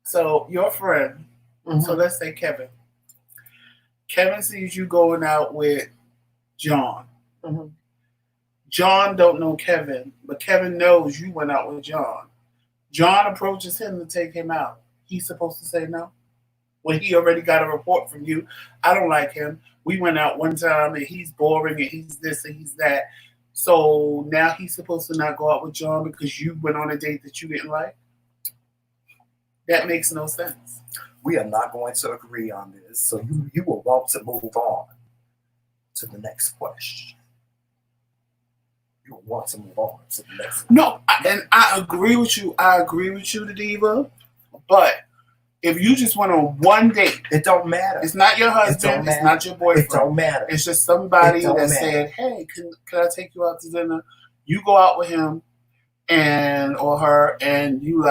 So your friend, so let's say Kevin. Kevin sees you going out with John. Mm-hmm. John don't know Kevin, but Kevin knows you went out with John. John approaches him to take him out. He's supposed to say no? When he already got a report from you. I don't like him. We went out one time and he's boring and he's this and he's that. So now he's supposed to not go out with John because you went on a date that you didn't like? That makes no sense. We are not going to agree on this. So you will want to move on to the next question. You will want to move on to the next question. No, I agree with you. I agree with you, the diva. But if you just went on one date, it don't matter. It's not your husband. It's not your boyfriend. It don't matter. It's just somebody that said, "Hey, can I take you out to dinner?" You go out with him or her, and you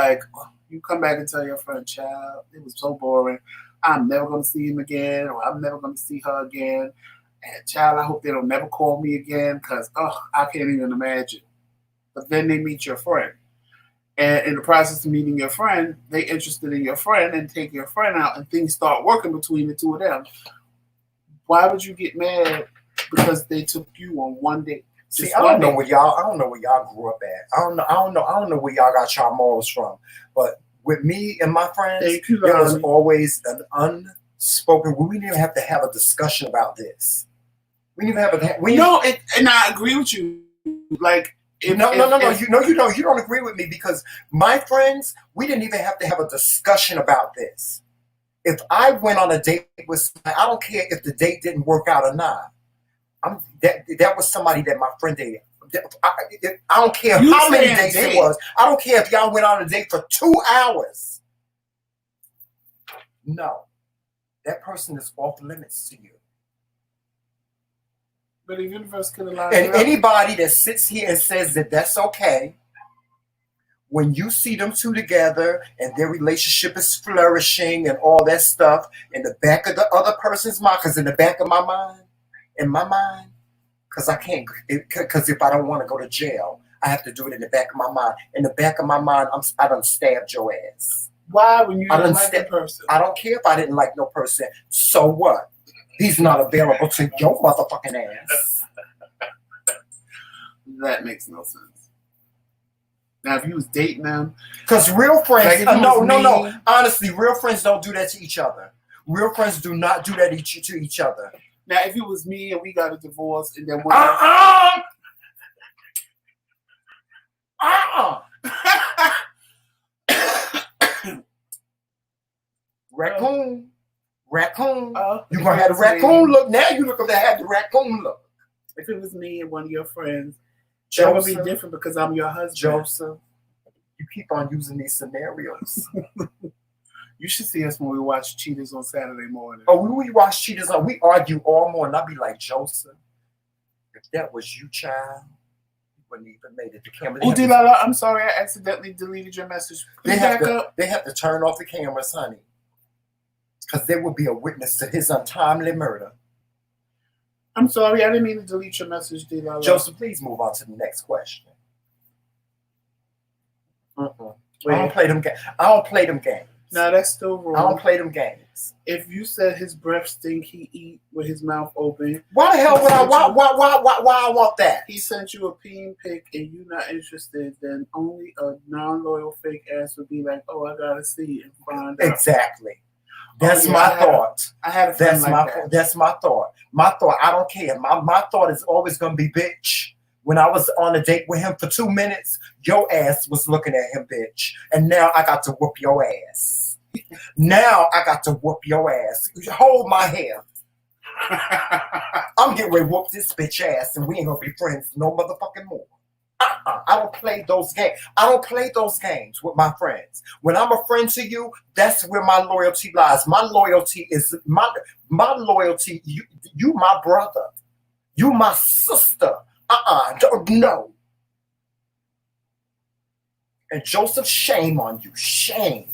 come back and tell your friend, "Child, it was so boring. I'm never going to see him again, or I'm never going to see her again. And child, I hope they don't never call me again because I can't even imagine." But then they meet your friend. And in the process of meeting your friend, they interested in your friend and take your friend out and things start working between the two of them. Why would you get mad because they took you on one date? I don't know where y'all grew up at. I don't know where y'all got y'all morals from. But with me and my friends, there was always an unspoken. We didn't even have to have a discussion about this. We didn't even have a. And I agree with you. Like. No. You don't agree with me because my friends, we didn't even have to have a discussion about this. If I went on a date with somebody, I don't care if the date didn't work out or not. That was somebody that my friend dated. I don't care how many dates it was. I don't care if y'all went on a date for 2 hours. No, that person is off limits to you. But the universe could allow. And anybody that sits here and says that that's okay, when you see them two together and their relationship is flourishing and all that stuff in the back of the other person's mind, because in the back of my mind, because I can't, because if I don't want to go to jail, I have to do it in the back of my mind. In the back of my mind, I done stabbed your ass. Why? When you didn't like that person? I don't care if I didn't like no person. So what? He's not available to your motherfucking ass. That makes no sense. Now, if you was dating them, because real friends, like no. Honestly, real friends don't do that to each other. Real friends do not do that to each other. Now, if it was me and we got a divorce and then Raccoon. You gonna have the raccoon look. Now you look to have the raccoon look. If it was me and one of your friends, Joseph, that would be different because I'm your husband. Joseph, you keep on using these scenarios. You should see us when we watch Cheaters on Saturday morning. Oh, we watch Cheaters on. We argue all morning. I'll be like, Joseph, if that was you, child, you wouldn't even made it to camera. Oh, Delilah, I'm sorry, I accidentally deleted your message. They have to turn off the cameras, honey, because there will be a witness to his untimely murder. I'm sorry, I didn't mean to delete your message, Delilah. Joseph, please move on to the next question. I don't play them games. No, that's still wrong. I don't play them games. If you said his breath stink, he eat with his mouth open. Why the hell would I? Why I want that? He sent you a peen pic and you not interested. Then only a non-loyal fake ass would be like, "Oh, I gotta see and find out." Exactly. That's my thought. I had a friend like that. That's my thought. My thought. I don't care. My thought is always gonna be, bitch. When I was on a date with him for 2 minutes, your ass was looking at him, bitch. And now I got to whoop your ass. Now I got to whoop your ass. Hold my hair. I'm getting ready to whoop this bitch ass and we ain't gonna be friends no motherfucking more. I don't play those games. I don't play those games with my friends. When I'm a friend to you, that's where my loyalty lies. My loyalty is my loyalty. You my brother. You my sister. No. And Joseph, shame on you. Shame.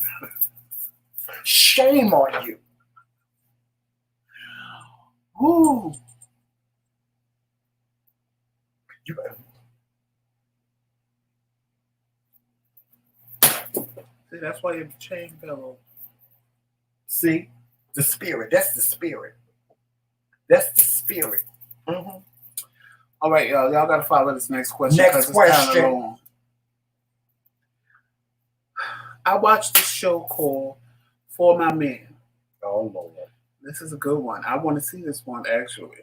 Shame on you. Ooh. See, that's why you're chain pillow. See? The spirit. That's the spirit. That's the spirit. Mm-hmm. All right, y'all got to follow this next question. Next question. Long. I watched this show called For My Man. Oh, Lord. This is a good one. I want to see this one, actually.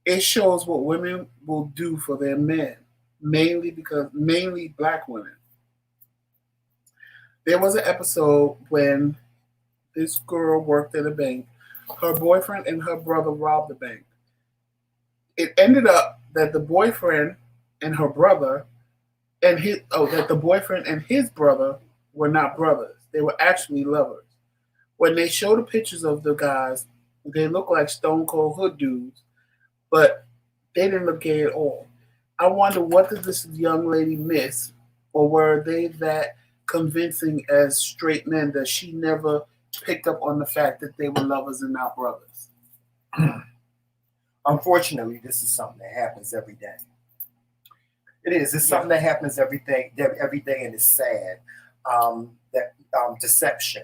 It shows what women will do for their men, mainly black women. There was an episode when this girl worked at a bank. Her boyfriend and her brother robbed the bank. It ended up that the boyfriend and her brother that the boyfriend and his brother were not brothers. They were actually lovers. When they show the pictures of the guys, they look like stone cold hood dudes, but they didn't look gay at all. I wonder, what did this young lady miss, or were they that convincing as straight men that she never picked up on the fact that they were lovers and not brothers? Unfortunately, this is something that happens every day. It is. It's something that happens every day, and it's sad. Deception,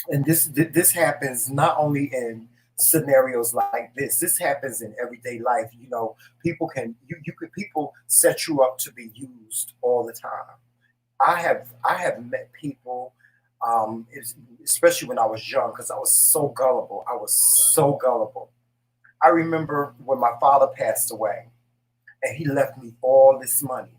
and this happens not only in scenarios like this. This happens in everyday life. You know, people set you up to be used all the time. I have met people, especially when I was young, because I was so gullible. I remember when my father passed away and he left me all this money.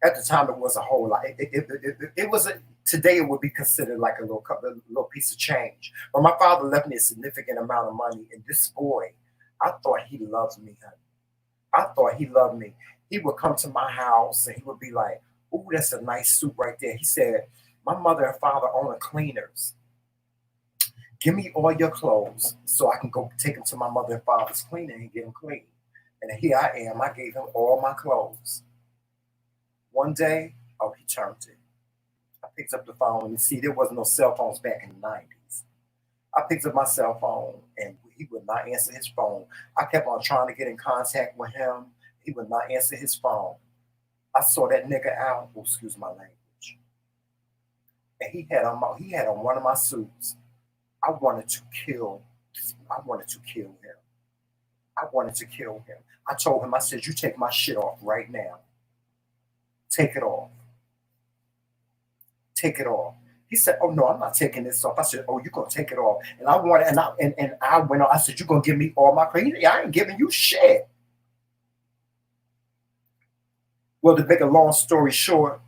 At the time, it was a whole lot. It was today it would be considered like a little piece of change. But my father left me a significant amount of money. And this boy, I thought he loved me, honey. I thought he loved me. He would come to my house and he would be like, "Ooh, that's a nice suit right there." He said, "My mother and father own cleaners. Give me all your clothes so I can go take them to my mother and father's cleaner and get them clean." And here I am. I gave him all my clothes. One day, he turned it. I picked up the phone and see, there was no cell phones back in the 90s. I picked up my cell phone and he would not answer his phone. I kept on trying to get in contact with him. He would not answer his phone. I saw that nigga out. Oh, excuse my language. And he had on one of my suits. I wanted to kill him. I told him, I said, "You take my shit off right now." Take it off. Take it off. He said, "Oh no, I'm not taking this off." I said, "Oh, you're gonna take it off." And I wanted, and I went on. I said, "You're gonna give me all my credit? I ain't giving you shit." Well, to make a long story short,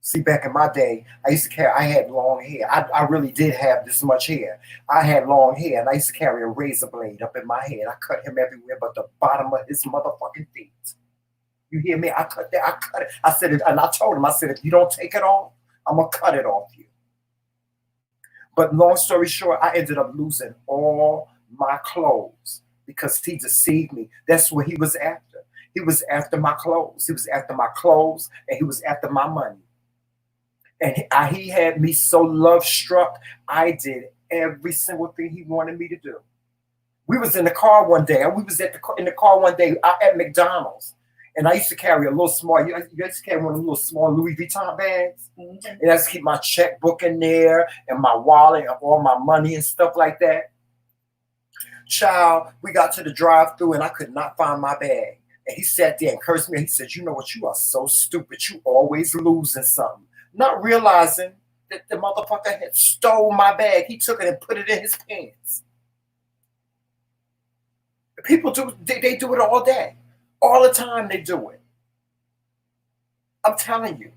see, back in my day, I had long hair. I really did have this much hair. I had long hair, and I used to carry a razor blade up in my head. I cut him everywhere but the bottom of his motherfucking feet. You hear me? I cut that. I cut it. I said it, and I told him, I said, "If you don't take it off, I'm gonna cut it off you." But long story short, I ended up losing all my clothes because he deceived me. That's what he was after. He was after my clothes. He was after my clothes, and he was after my money. And he had me so love struck. I did every single thing he wanted me to do. We was in the car one day. We was in the car one day at McDonald's. And I used to carry a little small, you used to carry one of the little small Louis Vuitton bags. Mm-hmm. And I used to keep my checkbook in there and my wallet and all my money and stuff like that. Child, we got to the drive-thru and I could not find my bag. And he sat there and cursed me. He said, "You know what? You are so stupid. You always losing something." Not realizing that the motherfucker had stole my bag. He took it and put it in his pants. People do, they do it all day. All the time they do it. I'm telling you.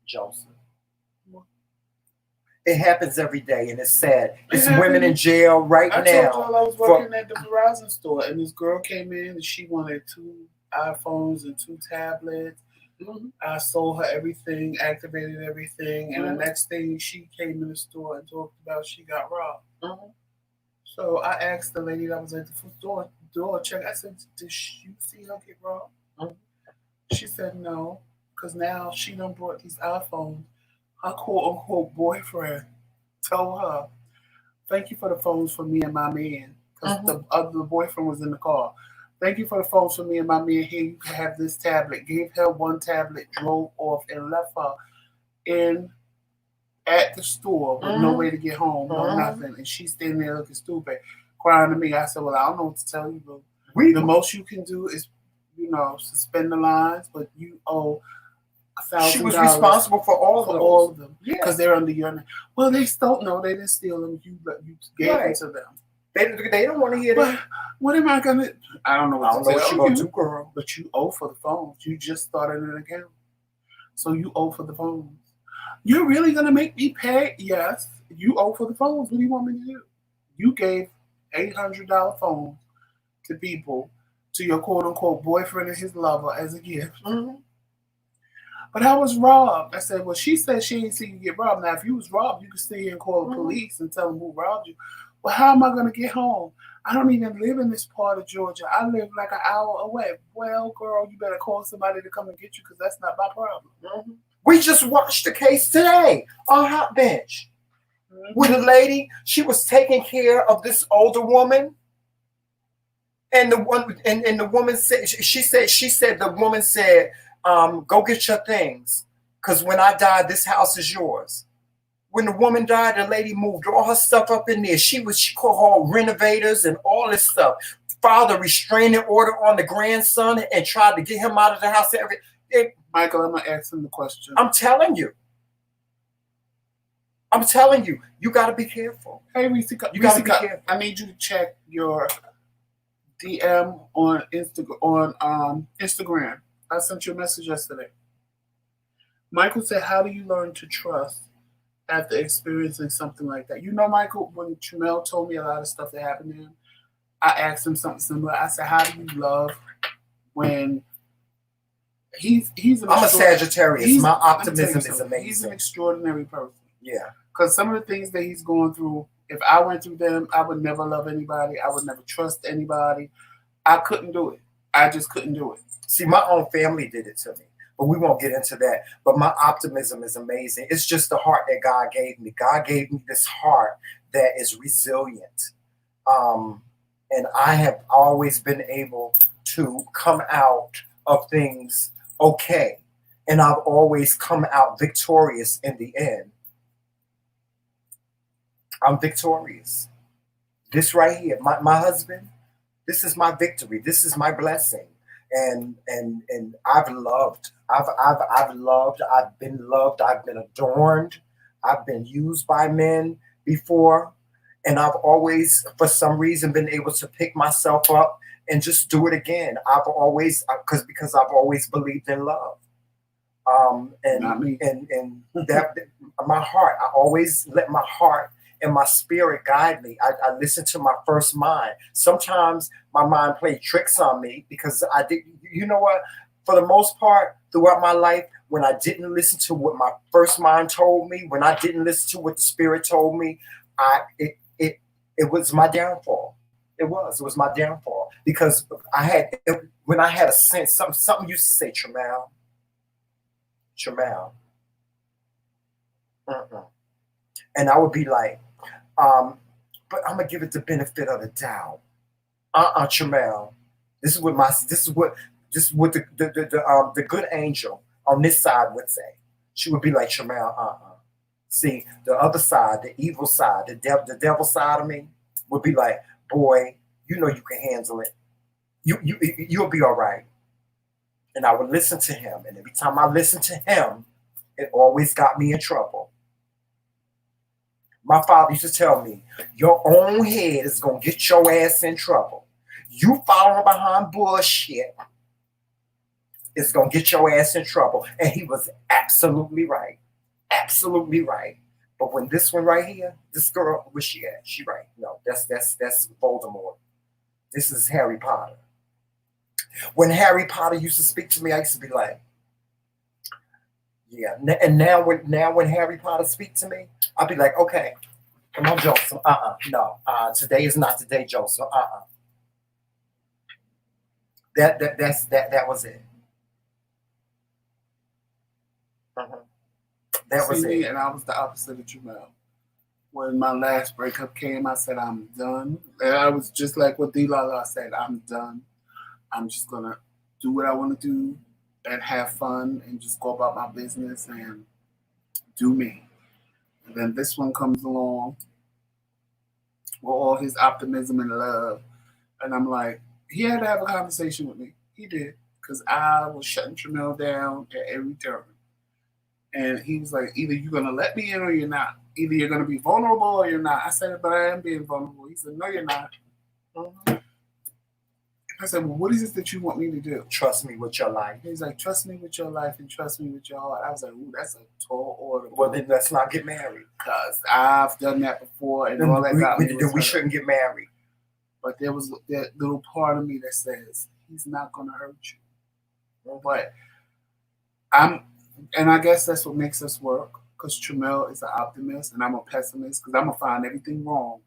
Joseph. It happens every day and it's sad. It's women in jail right now. I told y'all I was working at the Verizon store and this girl came in and she wanted 2 iPhones and 2 tablets. Mm-hmm. I sold her everything, activated everything, and the next thing she came in the store and talked about she got robbed. Mm-hmm. So I asked the lady that was at the door check. I said, "Did you see her get robbed?" Mm-hmm. She said no, because now she done brought these iPhones. Her quote unquote boyfriend told her, "Thank you for the phones for me and my man," because the other boyfriend was in the car. "Thank you for the phones for me and my man. Here, you can have this tablet." Gave her 1 tablet, drove off, and left her at the store with no way to get home, no nothing. And she's standing there looking stupid, crying to me. I said, "Well, I don't know what to tell you, bro. The most you can do is, suspend the lines, but you owe $1,000." She was responsible for all of them. Because they're under your name. Well, they stole. No, they didn't steal them. You gave them to them. They don't want to hear that. What am I gonna? I don't know what you're gonna do, girl. But you owe for the phones. You just started an account, so you owe for the phones. You're really gonna make me pay? Yes, you owe for the phones. What do you want me to do? You gave $800 phones to people, to your quote unquote boyfriend and his lover as a gift. Mm-hmm. But I was robbed. I said, "Well, she said she didn't see you get robbed. Now, if you was robbed, you could stay here and call the police and tell them who robbed you." "Well, how am I going to get home? I don't even live in this part of Georgia. I live like an hour away." "Well, girl, you better call somebody to come and get you because that's not my problem." Mm-hmm. We just watched the case today on Hot Bench. Mm-hmm. With a lady, she was taking care of this older woman. And the woman said, she said, the woman said, "Go get your things. Because when I die, this house is yours." When the woman died, the lady moved all her stuff up in there. She called her renovators and all this stuff. Filed a restraining order on the grandson and tried to get him out of the house. Michael, I'm going to ask him the question. I'm telling you, you got to be careful. Hey, Reese, you got to be careful. I need you to check your DM on Instagram. I sent you a message yesterday. Michael said, "How do you learn to trust after experiencing something like that?" Michael, when Tramel told me a lot of stuff that happened to him, I asked him something similar. I said, "How do you love when I'm a Sagittarius. My optimism is amazing. He's an extraordinary person." Yeah. Because some of the things that he's going through, if I went through them, I would never love anybody. I would never trust anybody. I couldn't do it. I just couldn't do it. See, my own family did it to me. But we won't get into that. But my optimism is amazing. It's just the heart that God gave me. God gave me this heart that is resilient. And I have always been able to come out of things okay. And I've always come out victorious in the end. I'm victorious. This right here, my husband, this is my victory. This is my blessing. and I've loved. I've loved. I've been loved. I've been adorned. I've been used by men before, and I've always, for some reason, been able to pick myself up and just do it again. I've always, because I've always believed in love. Not me. And that my heart, I always let my heart and my spirit guide me. I listen to my first mind. Sometimes my mind played tricks on me because I did. You know what? For the most part, throughout my life, when I didn't listen to what my first mind told me, when I didn't listen to what the spirit told me, it was my downfall. It was my downfall because when I had a sense, something used to say, Tramal, and I would be like, but I'm gonna give it the benefit of the doubt. Tramal, this is what the good angel on this side would say. She would be like, Tramal, See, the other side, the evil side, the devil side of me would be like, boy, you know you can handle it. You'll be all right. And I would listen to him. And every time I listened to him, it always got me in trouble. My father used to tell me, your own head is going to get your ass in trouble. You following behind bullshit is going to get your ass in trouble. And he was absolutely right. Absolutely right. But when this one right here, this girl, where's she at? She right. No, that's Voldemort. This is Harry Potter. When Harry Potter used to speak to me, I used to be like, yeah. And now when Harry Potter speaks to me, I'll be like, okay, come on, Joseph. No. Today is not the day, Joseph. That was it. That was it. And I was the opposite of Jamel. When my last breakup came, I said, I'm done. And I was just like what D-Lala said, I'm done. I'm just going to do what I want to do and have fun and just go about my business and do me. And then this one comes along with all his optimism and love. And I'm like, he had to have a conversation with me. He did. Because I was shutting Jamel down at every turn. And he was like, either you're going to let me in or you're not. Either you're going to be vulnerable or you're not. I said, but I am being vulnerable. He said, no, you're not. Mm-hmm. I said, well, what is it that you want me to do? Trust me with your life. He's like, trust me with your life and trust me with your heart. I was like, ooh, that's a tall order. Well, then let's not get married. Because I've done that before. And all that got me. Then we shouldn't get married. But there was that little part of me that says, he's not going to hurt you. But and I guess that's what makes us work. Because Tramel is an optimist and I'm a pessimist. Because I'm going to find everything wrong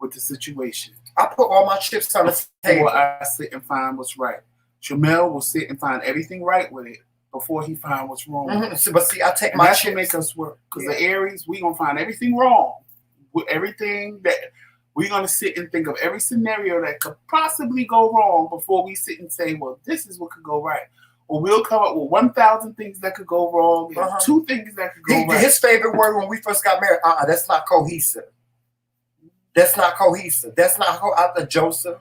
with the situation. I put all my chips on the table. Before I sit and find what's right. Tramel will sit and find everything right with it before he find what's wrong. Mm-hmm. So, but see, I take my chips. That's what makes us work. Because the Aries, we're going to find everything wrong. With everything that we're going to sit and think of every scenario that could possibly go wrong before we sit and say, well, this is what could go right. Or we'll come up with 1,000 things that could go wrong and 2 things that could go right. His favorite word when we first got married, that's not cohesive. That's not cohesive. That's not Joseph.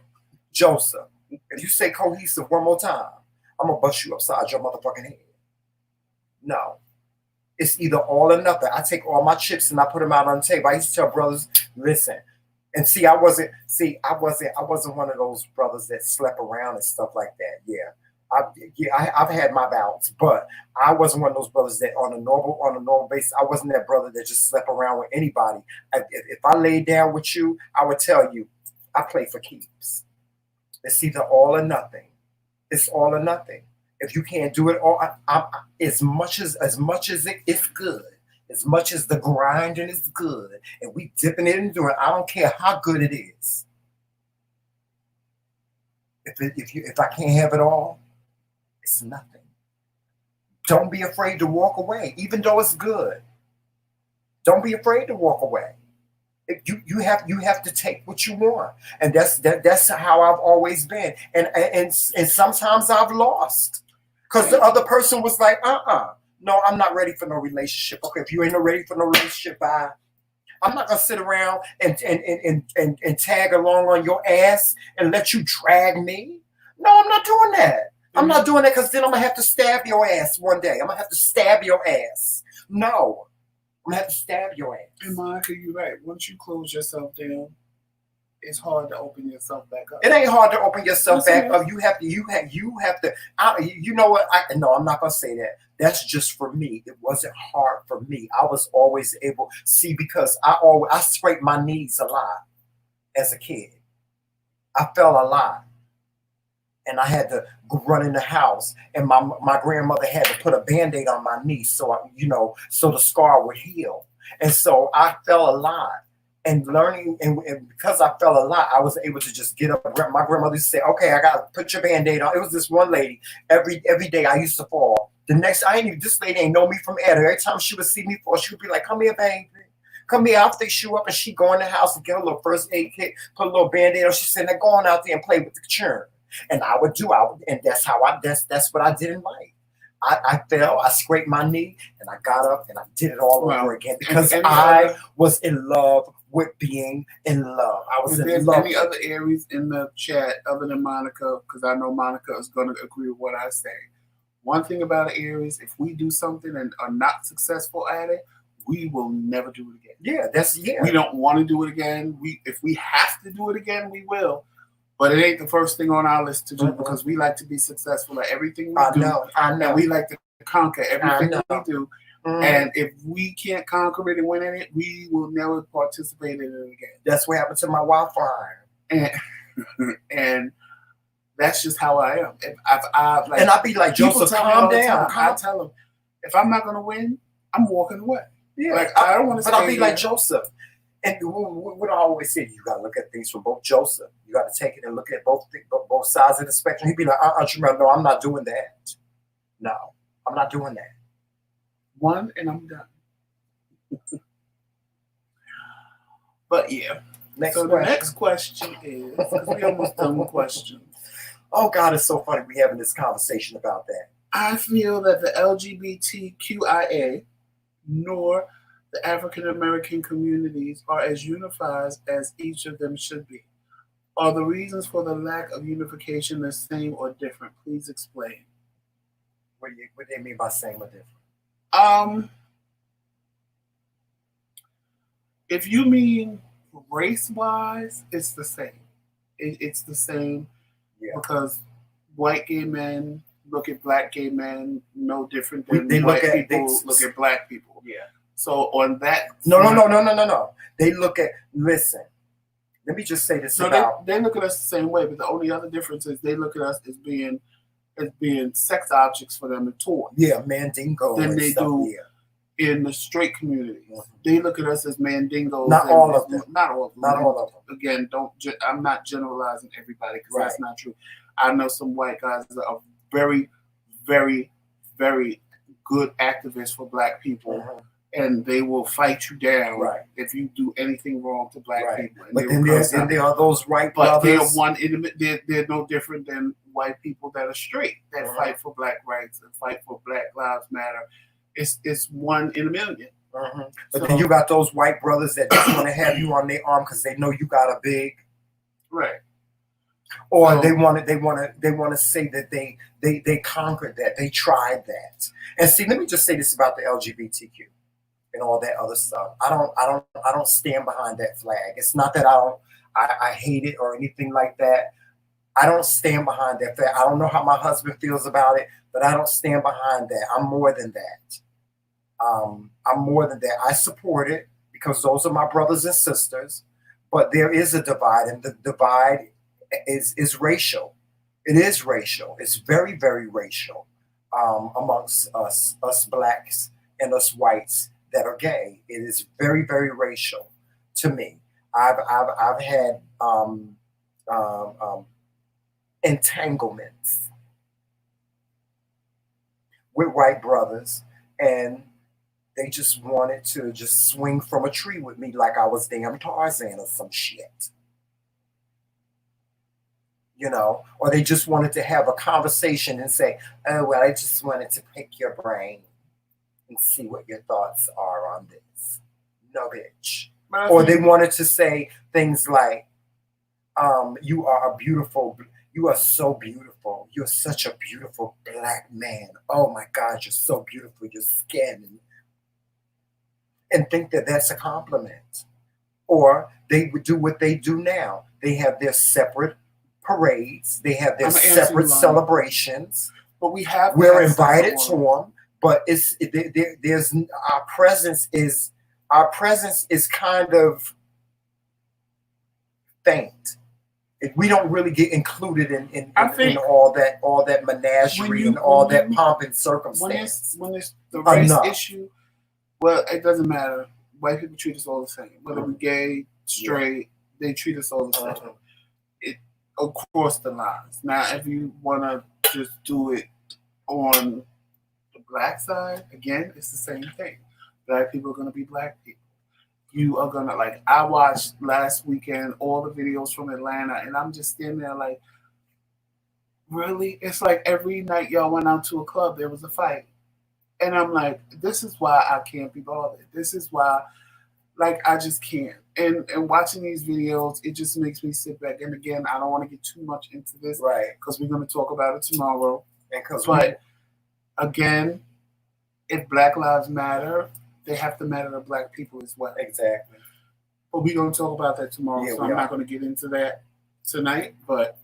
If you say cohesive one more time, I'm going to bust you upside your motherfucking head. No. It's either all or nothing. I take all my chips and I put them out on the table. I used to tell brothers, listen. And see, I wasn't one of those brothers that slept around and stuff like that. Yeah. I've had my bouts, but I wasn't one of those brothers that on a normal basis. I wasn't that brother that just slept around with anybody. If I laid down with you, I would tell you, I play for keeps. It's either all or nothing. It's all or nothing. If you can't do it all, as much as it's good, as much as the grinding is good, and we dipping it and doing it, I don't care how good it is. If I can't have it all, it's nothing. Don't be afraid to walk away, even though it's good. Don't be afraid to walk away. You have to take what you want, and that's how I've always been. And sometimes I've lost because the other person was like, no, I'm not ready for no relationship. Okay, if you ain't ready for no relationship, bye. I'm not gonna sit around and tag along on your ass and let you drag me. No, I'm not doing that. I'm not doing that because then I'm gonna have to stab your ass one day. I'm gonna have to stab your ass. No, I'm gonna have to stab your ass. And Monica, you're right. Once you close yourself down, it's hard to open yourself back up. It ain't hard to open yourself back up. You have to. You know what? No, I'm not gonna say that. That's just for me. It wasn't hard for me. I was always able see because I scraped my knees a lot as a kid. I fell a lot. And I had to run in the house, and my grandmother had to put a Band-Aid on my knee so so the scar would heal. And so I fell a lot. And learning, and because I fell a lot, I was able to just get up. My grandmother used to say, "Okay, I gotta put your Band-Aid on." It was this one lady. Every day I used to fall. The next, this lady ain't know me from Adam. Every time she would see me fall, she would be like, "Come here, baby. Come here." I'll fix you up. And she go in the house and get her little first aid kit, put a little Band-Aid on. She said, "Now go on out there and play with the churn." And I would and that's what I did in life. I fell, I scraped my knee, and I got up and I did it all over again because I was in love with being in love. I was in love. Any other Aries in the chat other than Monica? Because I know Monica is going to agree with what I say. One thing about Aries, if we do something and are not successful at it, we will never do it again. We don't want to do it again. If we have to do it again, we will. But it ain't the first thing on our list to do because we like to be successful at everything we do. I know. And we like to conquer everything we do. And if we can't conquer it and win in it, we will never participate in it again. That's what happened to my Wi-Fi. And that's just how I am. And I'll be like, Joseph, calm down. I tell them, if I'm not going to win, I'm walking away. Yeah. Like, I don't want to But I'll be like, Joseph. And what I always say, you got to look at things from both Joseph. You got to take it and look at both sides of the spectrum. He'd be like, no, I'm not doing that. No, I'm not doing that. One, and I'm done. But yeah. The next question is, because we almost done with questions. Oh God, it's so funny we having this conversation about that. I feel that the LGBTQIA nor the African American communities are as unified as each of them should be. Are the reasons for the lack of unification the same or different? Please explain. What do they mean by same or different? If you mean race-wise, it's the same. It's the same because white gay men look at black gay men no different than white people look at black people. Yeah. So on that, no. They look at. Listen, let me just say this they look at us the same way, but the only other difference is they look at us as being sex objects for them and toys. Yeah, mandingo. Than they do in the straight community. Mm-hmm. They look at us as mandingos. Not all of them. Not all of them. Not all of them. Again, I'm not generalizing everybody because that's not true. I know some white guys that are very, very, very good activists for black people. Mm-hmm. And they will fight you down if you do anything wrong to black people. And but then there are those white brothers. But they're no different than white people that are straight, that fight for black rights and fight for Black Lives Matter. It's one in a million. Mm-hmm. But then you got those white brothers that just want to have you on their arm because they know you got a big. Right. Or they want to say that they conquered that, they tried that. And see, let me just say this about the LGBTQ. And all that other stuff. I don't stand behind that flag. It's not that I hate it or anything like that. I don't stand behind that flag. I don't know how my husband feels about it, but I don't stand behind that. I'm more than that. I'm more than that. I support it because those are my brothers and sisters. But there is a divide, and the divide is racial. It is racial. It's very, very racial amongst us blacks and us whites that are gay. It is very, very racial to me. I've had entanglements with white brothers, and they just wanted to just swing from a tree with me like I was damn Tarzan or some shit. You know, or they just wanted to have a conversation and say, oh, well, I just wanted to pick your brain and see what your thoughts are on this. No, bitch. Or they wanted to say things like, You are a beautiful. You are so beautiful. You're such a beautiful black man. Oh my God, you're so beautiful. Your skin, and think that that's a compliment. Or they would do what they do now. They have their separate parades. They have their separate celebrations. But we're invited to them. But there's our presence is kind of faint. We don't really get included in all that menagerie and all that pomp and circumstance. When it's the race issue, well, it doesn't matter. White people treat us all the same. Whether we're gay, straight, they treat us all the same. It across the lines. Now, if you want to just do it on the black side, again, it's the same thing. Black people are going to be black people. You are going to, like, I watched last weekend all the videos from Atlanta, and I'm just standing there like, really? It's like every night y'all went out to a club, there was a fight. And I'm like, this is why I can't be bothered. This is why, like, I just can't. And watching these videos, it just makes me sit back. And again, I don't want to get too much into this, right? Because we're going to talk about it tomorrow. But again, if Black Lives Matter, they have to matter to black people as well. Exactly. But we're going to talk about that tomorrow, so I'm not going to get into that tonight. But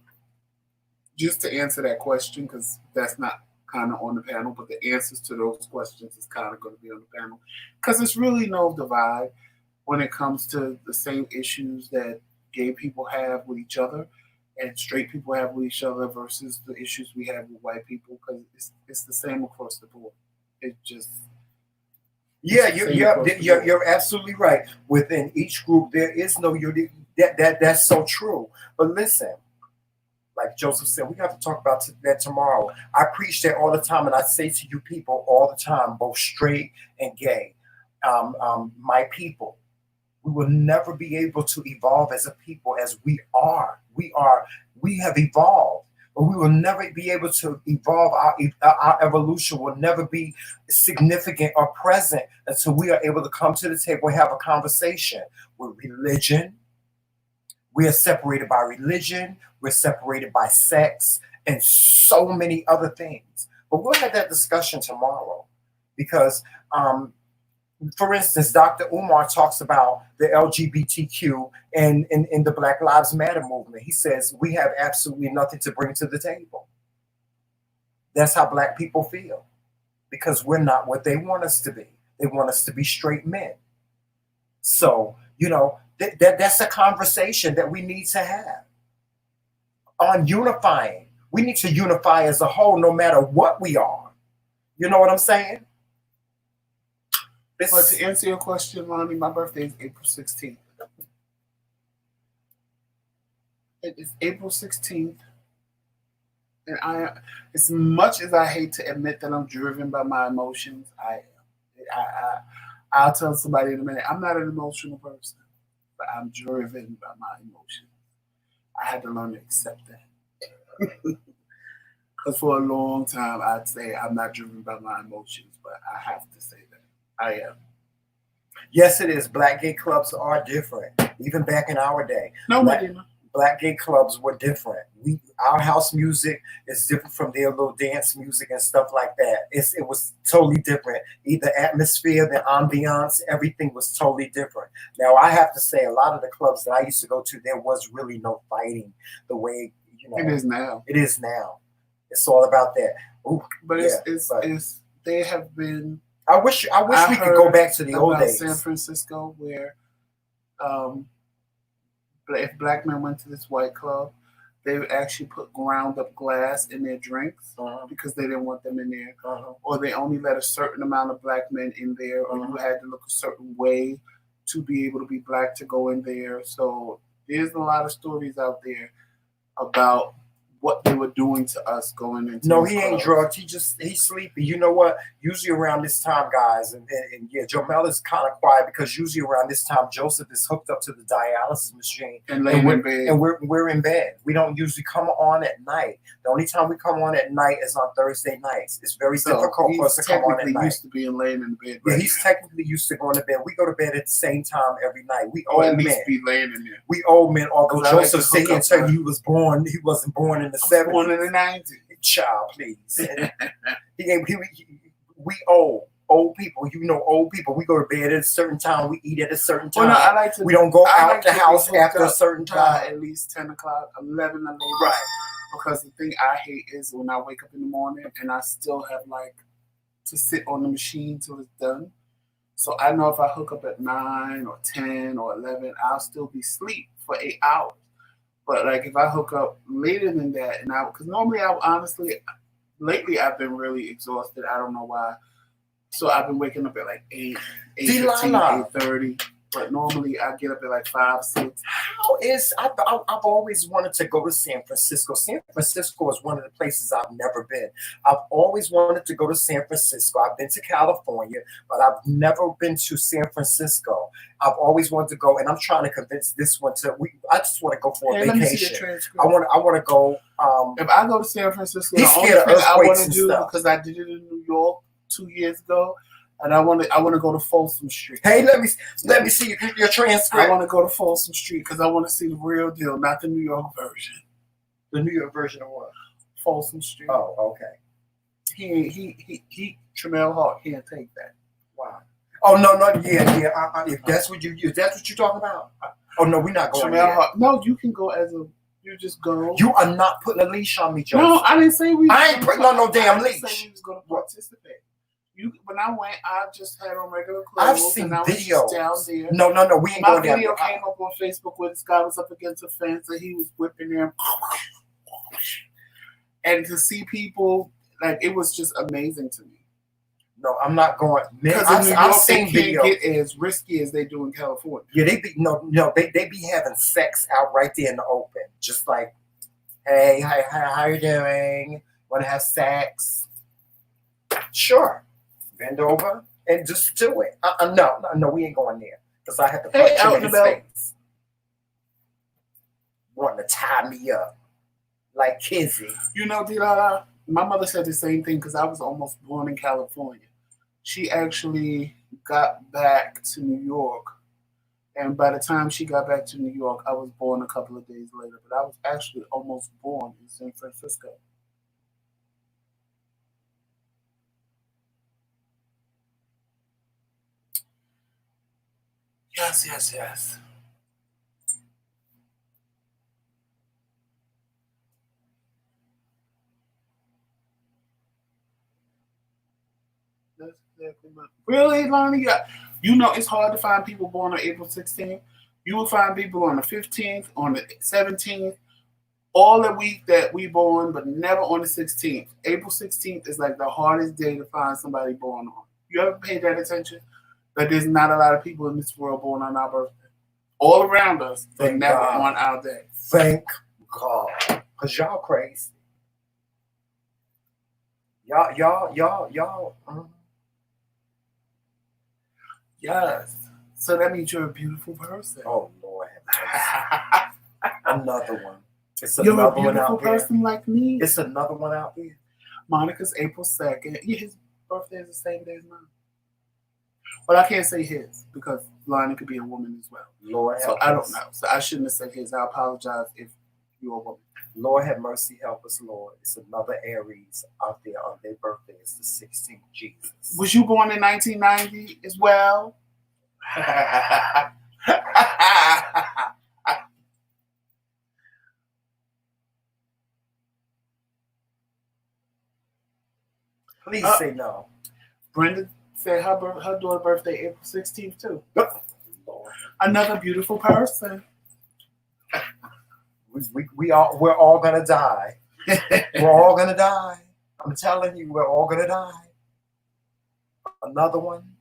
just to answer that question, because that's not kind of on the panel, but the answers to those questions is kind of going to be on the panel, because there's really no divide when it comes to the same issues that gay people have with each other and straight people have with each other versus the issues we have with white people, because it's the same across the board. It just you're absolutely right. Within each group, there is no unity. That's so true. But listen, like Joseph said, we have to talk about that tomorrow. I preach that all the time, and I say to you people all the time, both straight and gay, my people, we will never be able to evolve as a people as we are. We have evolved, but we will never be able to evolve. Our evolution will never be significant or present until we are able to come to the table and have a conversation with religion. We are separated by religion. We're separated by sex and so many other things. But we'll have that discussion tomorrow because, for instance, Dr. Umar talks about the LGBTQ and in the Black Lives Matter movement. He says we have absolutely nothing to bring to the table. That's how black people feel because we're not what they want us to be. They want us to be straight men. So, that's a conversation that we need to have on unifying. We need to unify as a whole, no matter what we are. You know what I'm saying? But to answer your question, Lonnie, my birthday is April 16th. It is April 16th. And as much as I hate to admit that I'm driven by my emotions, I'll tell somebody in a minute, I'm not an emotional person. But I'm driven by my emotions. I had to learn to accept that. Because for a long time, I'd say I'm not driven by my emotions, but I have to say that I am. Yes, it is. Black gay clubs are different. Even back in our day. Black gay clubs were different. Our house music is different from their little dance music and stuff like that. It was totally different. The atmosphere, the ambiance, everything was totally different. Now, I have to say, a lot of the clubs that I used to go to, there was really no fighting the way, it is now. It is now. It's all about that. Ooh, but they have been. I wish we could go back to the old days. San Francisco, where if black men went to this white club, they would actually put ground up glass in their drinks because they didn't want them in there. Or they only let a certain amount of black men in there, or you had to look a certain way to be able to be black to go in there. So there's a lot of stories out there about what they were doing to us going into. No, he ain't drugged. He's sleepy. You know what? Usually around this time, guys, and yeah, Jomel is kind of quiet because usually around this time, Joseph is hooked up to the dialysis machine, and we're in bed. We don't usually come on at night. The only time we come on at night is on Thursday nights. It's very difficult for us to come on at night. Used to being laying in the bed. Yeah, he's technically used to going to bed. We go to bed at the same time every night. We or old at least men. Be laying in there. We old men. Although Joseph like said here and tell you he was born. He wasn't born in the 70s. Born in the 90s. Child, please. We old people. You know, old people. We go to bed at a certain time. We eat at a certain time. Well, no, we don't go out the house after a certain time. At least 10 o'clock, 11 o'clock. Right. Because the thing I hate is when I wake up in the morning and I still have like to sit on the machine till it's done. So I know if I hook up at 9 or 10 or 11, I'll still be asleep for 8 hours. But like if I hook up later than that, and because normally lately I've been really exhausted. I don't know why. So I've been waking up at like 8, 8:15, 8:30. But normally I get up at like 5, 6. I've always wanted to go to San Francisco. San Francisco is one of the places I've never been. I've always wanted to go to San Francisco. I've been to California, but I've never been to San Francisco. I've always wanted to go, and I'm trying to convince this one to. I just want to go for a vacation. I want to go. If I go to San Francisco, the only thing I want to do because I did it in New York 2 years ago. And I want to go to Folsom Street. Hey, let me see your transcript. I want to go to Folsom Street because I want to see the real deal, not the New York version. The New York version of what? Folsom Street. Oh, okay. He Tremel Hart can't take that. Wow. Oh no, yeah. If that's what you're talking about. Oh no, we're not going there. Tremel Hart. No, you can go you just go. You are not putting a leash on me, Joseph. No, I didn't say we. I ain't putting on no damn leash. I didn't say we was going to participate. When I went, I just had on regular clothes. I've seen videos down there. No, we ain't My going there. My video came up on Facebook where this guy was up against a fence and he was whipping them. And to see people, like, it was just amazing to me. No, I'm not going. Because in New York, they can't get as risky as they do in California. Yeah, they be having sex out right there in the open. Just like, hey, how you doing? Want to have sex? Sure. Bend over and just do it. No, we ain't going there because I have to punch him in his face. Wanting to tie me up like Kizzy. You know, Dila, my mother said the same thing because I was almost born in California. She actually got back to New York, and by the time she got back to New York, I was born a couple of days later. But I was actually almost born in San Francisco. Yes. That's exactly my. Really, Lonnie? You know, it's hard to find people born on April 16th. You will find people on the 15th, on the 17th, all the week that we born, but never on the 16th. April 16th is like the hardest day to find somebody born on. You ever paid that attention? That there's not a lot of people in this world born on our birthday. All around us, but never on our day. Thank God. Because y'all crazy. Y'all. Yes. So that means you're a beautiful person. Oh, Lord. Another one. It's you're another a beautiful one out person there. Like me. It's another one out there. Monica's April 2nd. Yeah, his birthday is the same day as mine. But I can't say his because Lonnie could be a woman as well. Lord so I don't know. So I shouldn't have said his. I apologize if you're a woman. Lord have mercy, help us, Lord. It's another Aries out there on their birthday. It's the 16th, Jesus. Was you born in 1990 as well? Please say no. Brenda said her daughter's birthday April 16th too. Lord. Another beautiful person. We're all gonna die. We're all gonna die. I'm telling you, we're all gonna die. Another one.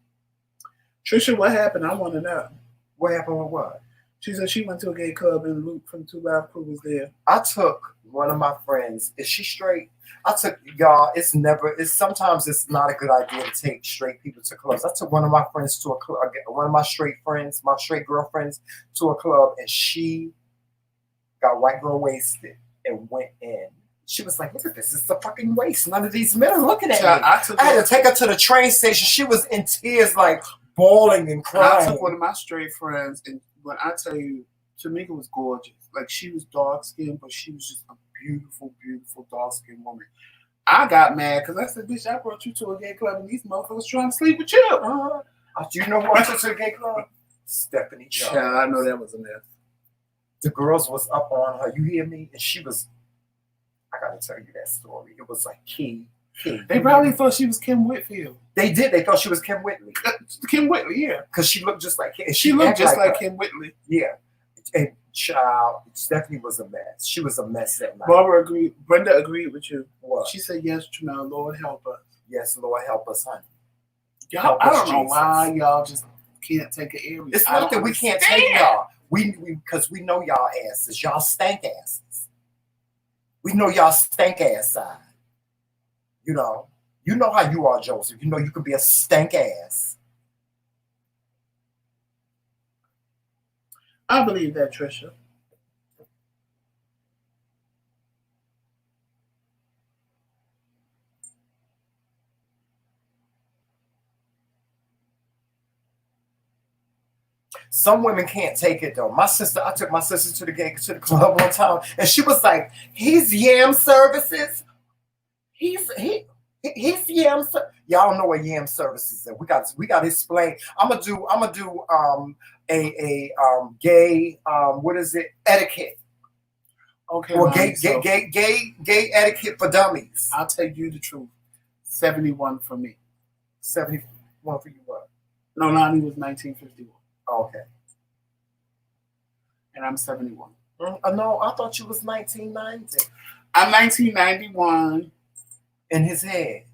Trisha, what happened? I want to know. What happened with what? She said she went to a gay club and Luke from 2 Live Crew was there. I took one of my friends. Is she straight? I took y'all. Sometimes it's not a good idea to take straight people to clubs. I took one of my friends to a club. One of my straight friends, my straight girlfriends, to a club, and she got white girl wasted and went in. She was like, "Look at this! It's a fucking waste. None of these men are looking at me." I had to take her to the train station. She was in tears, like bawling and crying. I took one of my straight friends, and when I tell you, Tamika was gorgeous. Like, she was dark skinned, but she was just a beautiful, beautiful dark skinned woman. I got mad because I said, "Bitch, I brought you to a gay club, and these motherfuckers trying to sleep with you." Do you know who I took to the gay club? Stephanie Jones. Yeah, I know that was a mess. The girls was up on her. You hear me? And she was. I gotta tell you that story. It was like key. They probably thought she was Kim Whitfield. They did. They thought she was Kim Whitley. Kim Whitley, yeah. Because she looked just like Kim. She looked just like Kim Whitley. Yeah. And child, Stephanie was a mess. She was a mess that night. Brenda agreed with you. What? She said, "Yes, Janelle, Lord help us." Yes, Lord help us, honey. Y'all, I don't know why y'all just can't take an Aries. It's not that we can't take y'all. Because we know y'all asses. Y'all stank asses. We know y'all stank ass side. You know how you are, Joseph. You know you could be a stank ass. I believe that, Trisha. Some women can't take it though. I took my sister to the club one time, and she was like, "He's yam services. He's yam. Y'all don't know what yam services is. We got to explain. I'm gonna do a gay what is it, etiquette? Okay. Or gay etiquette for dummies. I'll tell you the truth. 71 for me. 71 for you what? No, Lonnie was 1951. Okay. And I'm 71. No, I thought you was 1990. I'm 1991. In his head.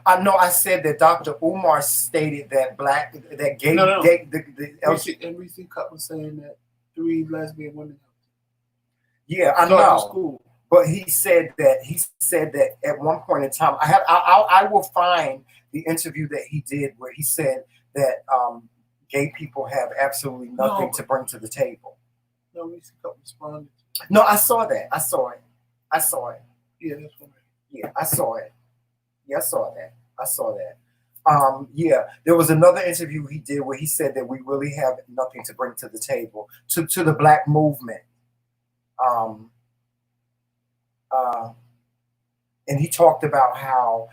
I know I said that Dr. Umar stated that gay NBC Cup was saying that 3 lesbian women. Yeah, I know. But he said that at one point in time, I will find the interview that he did where he said that gay people have absolutely nothing to bring to the table. No, NBC Cup responded. No, I saw that. I saw it. Yeah, that's right. Yeah, I saw it. Yeah, I saw that. Yeah, there was another interview he did where he said that we really have nothing to bring to the table to the black movement. And he talked about how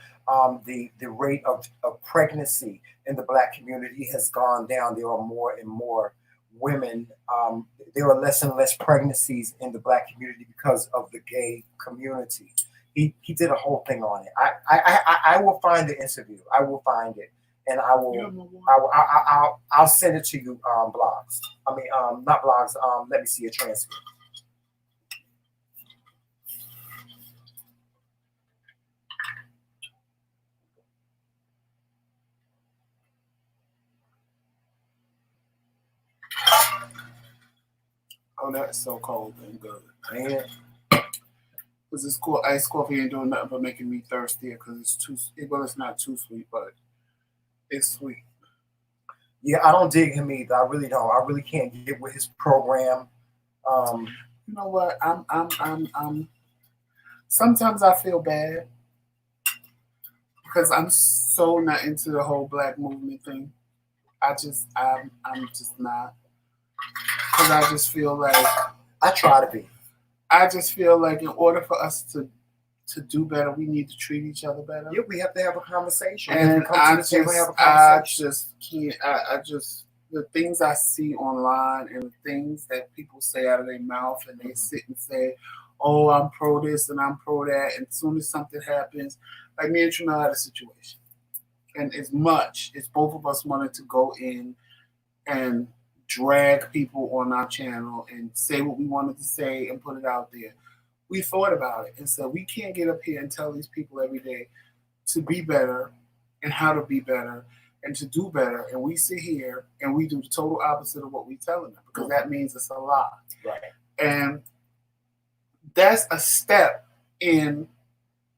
the rate of pregnancy in the black community has gone down. There are more and more women. There are less and less pregnancies in the black community because of the gay community. He did a whole thing on it. I will find the interview. I will find it, and I'll send it to you. Blogs. I mean, not blogs. Let me see a transcript. Oh, that's so cold and good. Man. Because this cool iced coffee ain't doing nothing but making me thirstier because it's too. Well, it's not too sweet, but it's sweet. Yeah, I don't dig him either. I really don't. I really can't get with his program. You know what? I'm. Sometimes I feel bad because I'm so not into the whole black movement thing. I'm just not. Because I just feel like I try to be. I just feel like in order for us to do better, we need to treat each other better. Yeah, we have to have a conversation. And I just can't. The things I see online and the things that people say out of their mouth, and they sit and say, "Oh, I'm pro this and I'm pro that," and as soon as something happens, like me and Trina had a situation, and as much as both of us wanted to go in and drag people on our channel and say what we wanted to say and put it out there, we thought about it and said, we can't get up here and tell these people every day to be better and how to be better and to do better. And we sit here and we do the total opposite of what we're telling them because that means it's a lie. Right. And that's a step in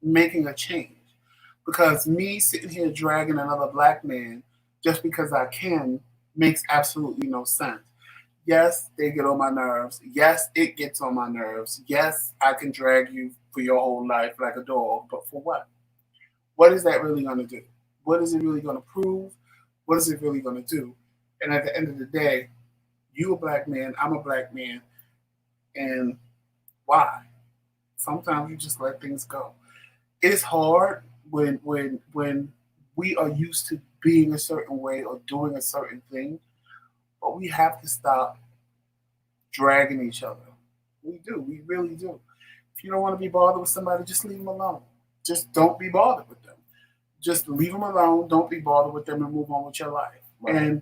making a change. Because me sitting here dragging another black man just because I can makes absolutely no sense. Yes, they get on my nerves. Yes, it gets on my nerves. Yes, I can drag you for your whole life like a dog. But for what? What is that really going to do? What is it really going to prove? What is it really going to do? And at the end of the day, you a black man, I'm a black man. And why? Sometimes you just let things go. It's hard when we are used to being a certain way or doing a certain thing, but we have to stop dragging each other. We do. We really do. If you don't want to be bothered with somebody, just leave them alone. Just don't be bothered with them. Just leave them alone. Don't be bothered with them and move on with your life. Right. And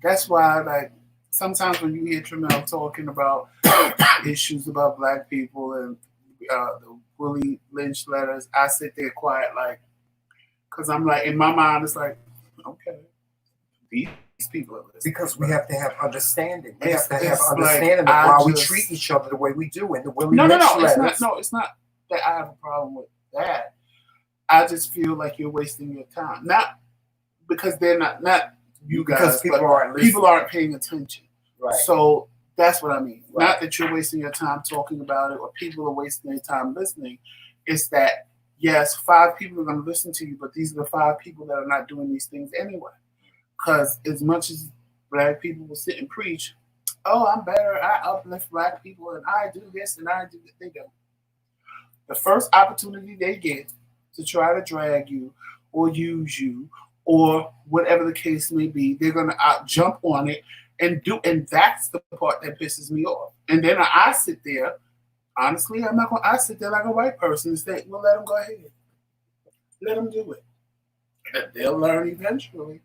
that's why, like, sometimes when you hear Tramel talking about issues about black people and the Willie Lynch letters, I sit there quiet, like, because I'm like, in my mind, it's like, okay, these people are listening. Because we have to have understanding. We have to have understanding of why we treat each other the way we do. And the Willie Lynch letters. It's not that I have a problem with that. I just feel like you're wasting your time. Not because they're not you guys, because people aren't paying attention. Right. So that's what I mean. Right. Not that you're wasting your time talking about it or people are wasting their time listening. It's that, yes, 5 people are going to listen to you, but these are the 5 people that are not doing these things anyway. Because as much as black people will sit and preach, oh, I'm better, I uplift black people, and I do this and I do that, they don't. The first opportunity they get to try to drag you or use you or whatever the case may be, they're going to jump on it and that's the part that pisses me off. And then I sit there, honestly, I sit there like a white person and say, well, let them go ahead. Let them do it. And they'll learn eventually.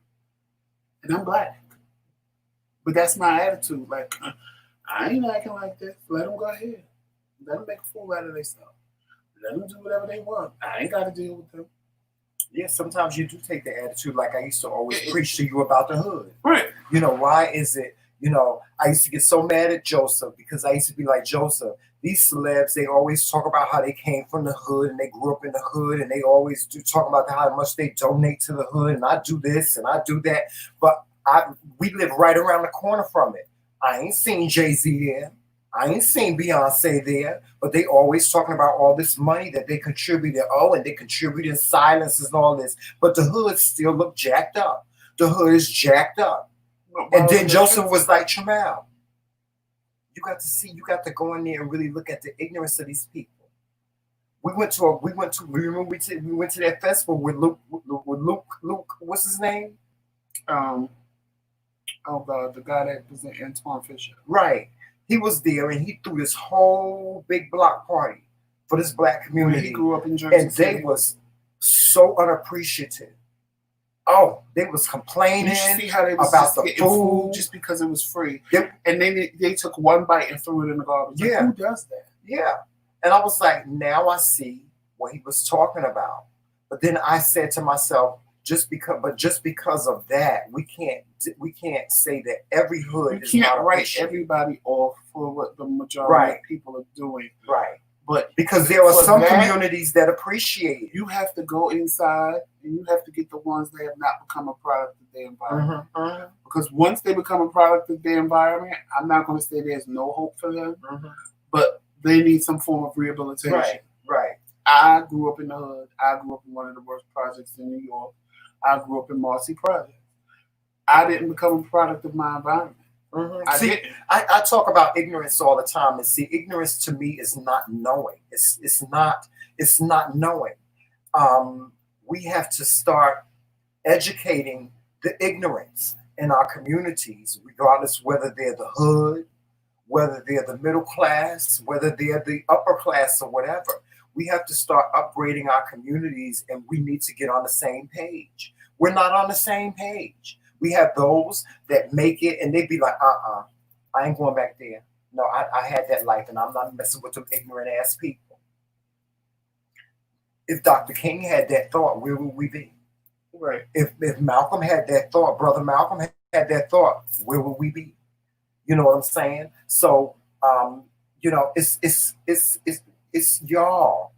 And I'm black. But that's my attitude. Like, I ain't acting like this. Let them go ahead. Let them make a fool out of themselves. Let them do whatever they want. I ain't got to deal with them. Yeah, sometimes you do take the attitude like I used to always preach to you about the hood. Right. You know, why is it, I used to get so mad at Joseph because I used to be like, Joseph, these celebs, they always talk about how they came from the hood and they grew up in the hood and they always do talk about how much they donate to the hood and I do this and I do that. But we live right around the corner from it. I ain't seen Jay-Z there. I ain't seen Beyonce there, but they always talking about all this money that they contributed. Oh, and they contribute in silence and all this. But the hood still look jacked up. The hood is jacked up. And then Joseph was like, Tramel, you got to go in there and really look at the ignorance of these people. We went to that festival with Luke, what's his name? Oh God, the guy that was in Antoine Fisher. Right. He was there and he threw this whole big block party for this black community. He grew up in Jersey and they was so unappreciative. Oh, they was complaining see how they was about the food just because it was free. And then they took one bite and threw it in the garbage. Yeah. Like, who does that? Yeah. And I was like, now I see what he was talking about. But then I said to myself, just because of that, we can't say that every hood is not. You can't write everybody off for what the majority of people are doing. Right. But because there are some communities that appreciate it. You have to go inside and you have to get the ones that have not become a product of their environment. Mm-hmm. Because once they become a product of their environment, I'm not going to say there's no hope for them, but they need some form of rehabilitation. Right. I grew up in the hood. I grew up in one of the worst projects in New York. I grew up in Marcy Project. I didn't become a product of my environment. Mm-hmm. I talk about ignorance all the time, and see, ignorance to me is not knowing. It's not knowing. We have to start educating the ignorance in our communities, regardless whether they're the hood, whether they're the middle class, whether they're the upper class or whatever. We have to start upgrading our communities, and we need to get on the same page. We're not on the same page. We have those that make it, and they be like, I ain't going back there. No, I had that life, and I'm not messing with them ignorant ass people. If Dr. King had that thought, where would we be? Right. If Malcolm had that thought, Brother Malcolm had that thought, where would we be? You know what I'm saying? So, you know, it's y'all.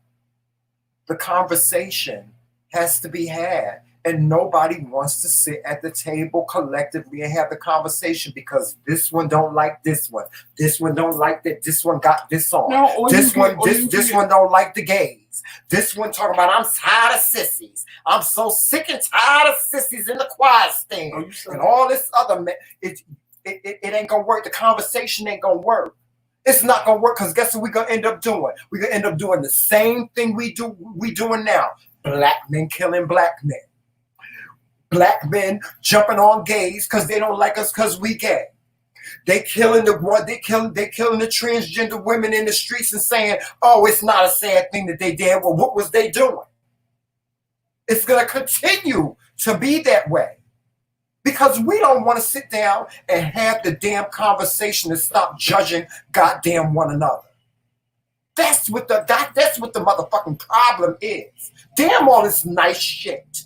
The conversation has to be had, and nobody wants to sit at the table collectively and have the conversation because this one don't like this one. This one don't like that. This one got this on. No, this one don't like the gays. This one talking about I'm tired of sissies. I'm so sick and tired of sissies in the choir stand and all this other. It ain't gonna work. The conversation ain't gonna work. It's not gonna work because guess what we're gonna end up doing? We're gonna end up doing the same thing we doing now. Black men killing black men. Black men jumping on gays because they don't like us because we gay. They killing the transgender women in the streets and saying, oh, it's not a sad thing that they did. Well, what was they doing? It's gonna continue to be that way. Because we don't want to sit down and have the damn conversation and stop judging goddamn one another. That's what the motherfucking problem is. Damn all this nice shit.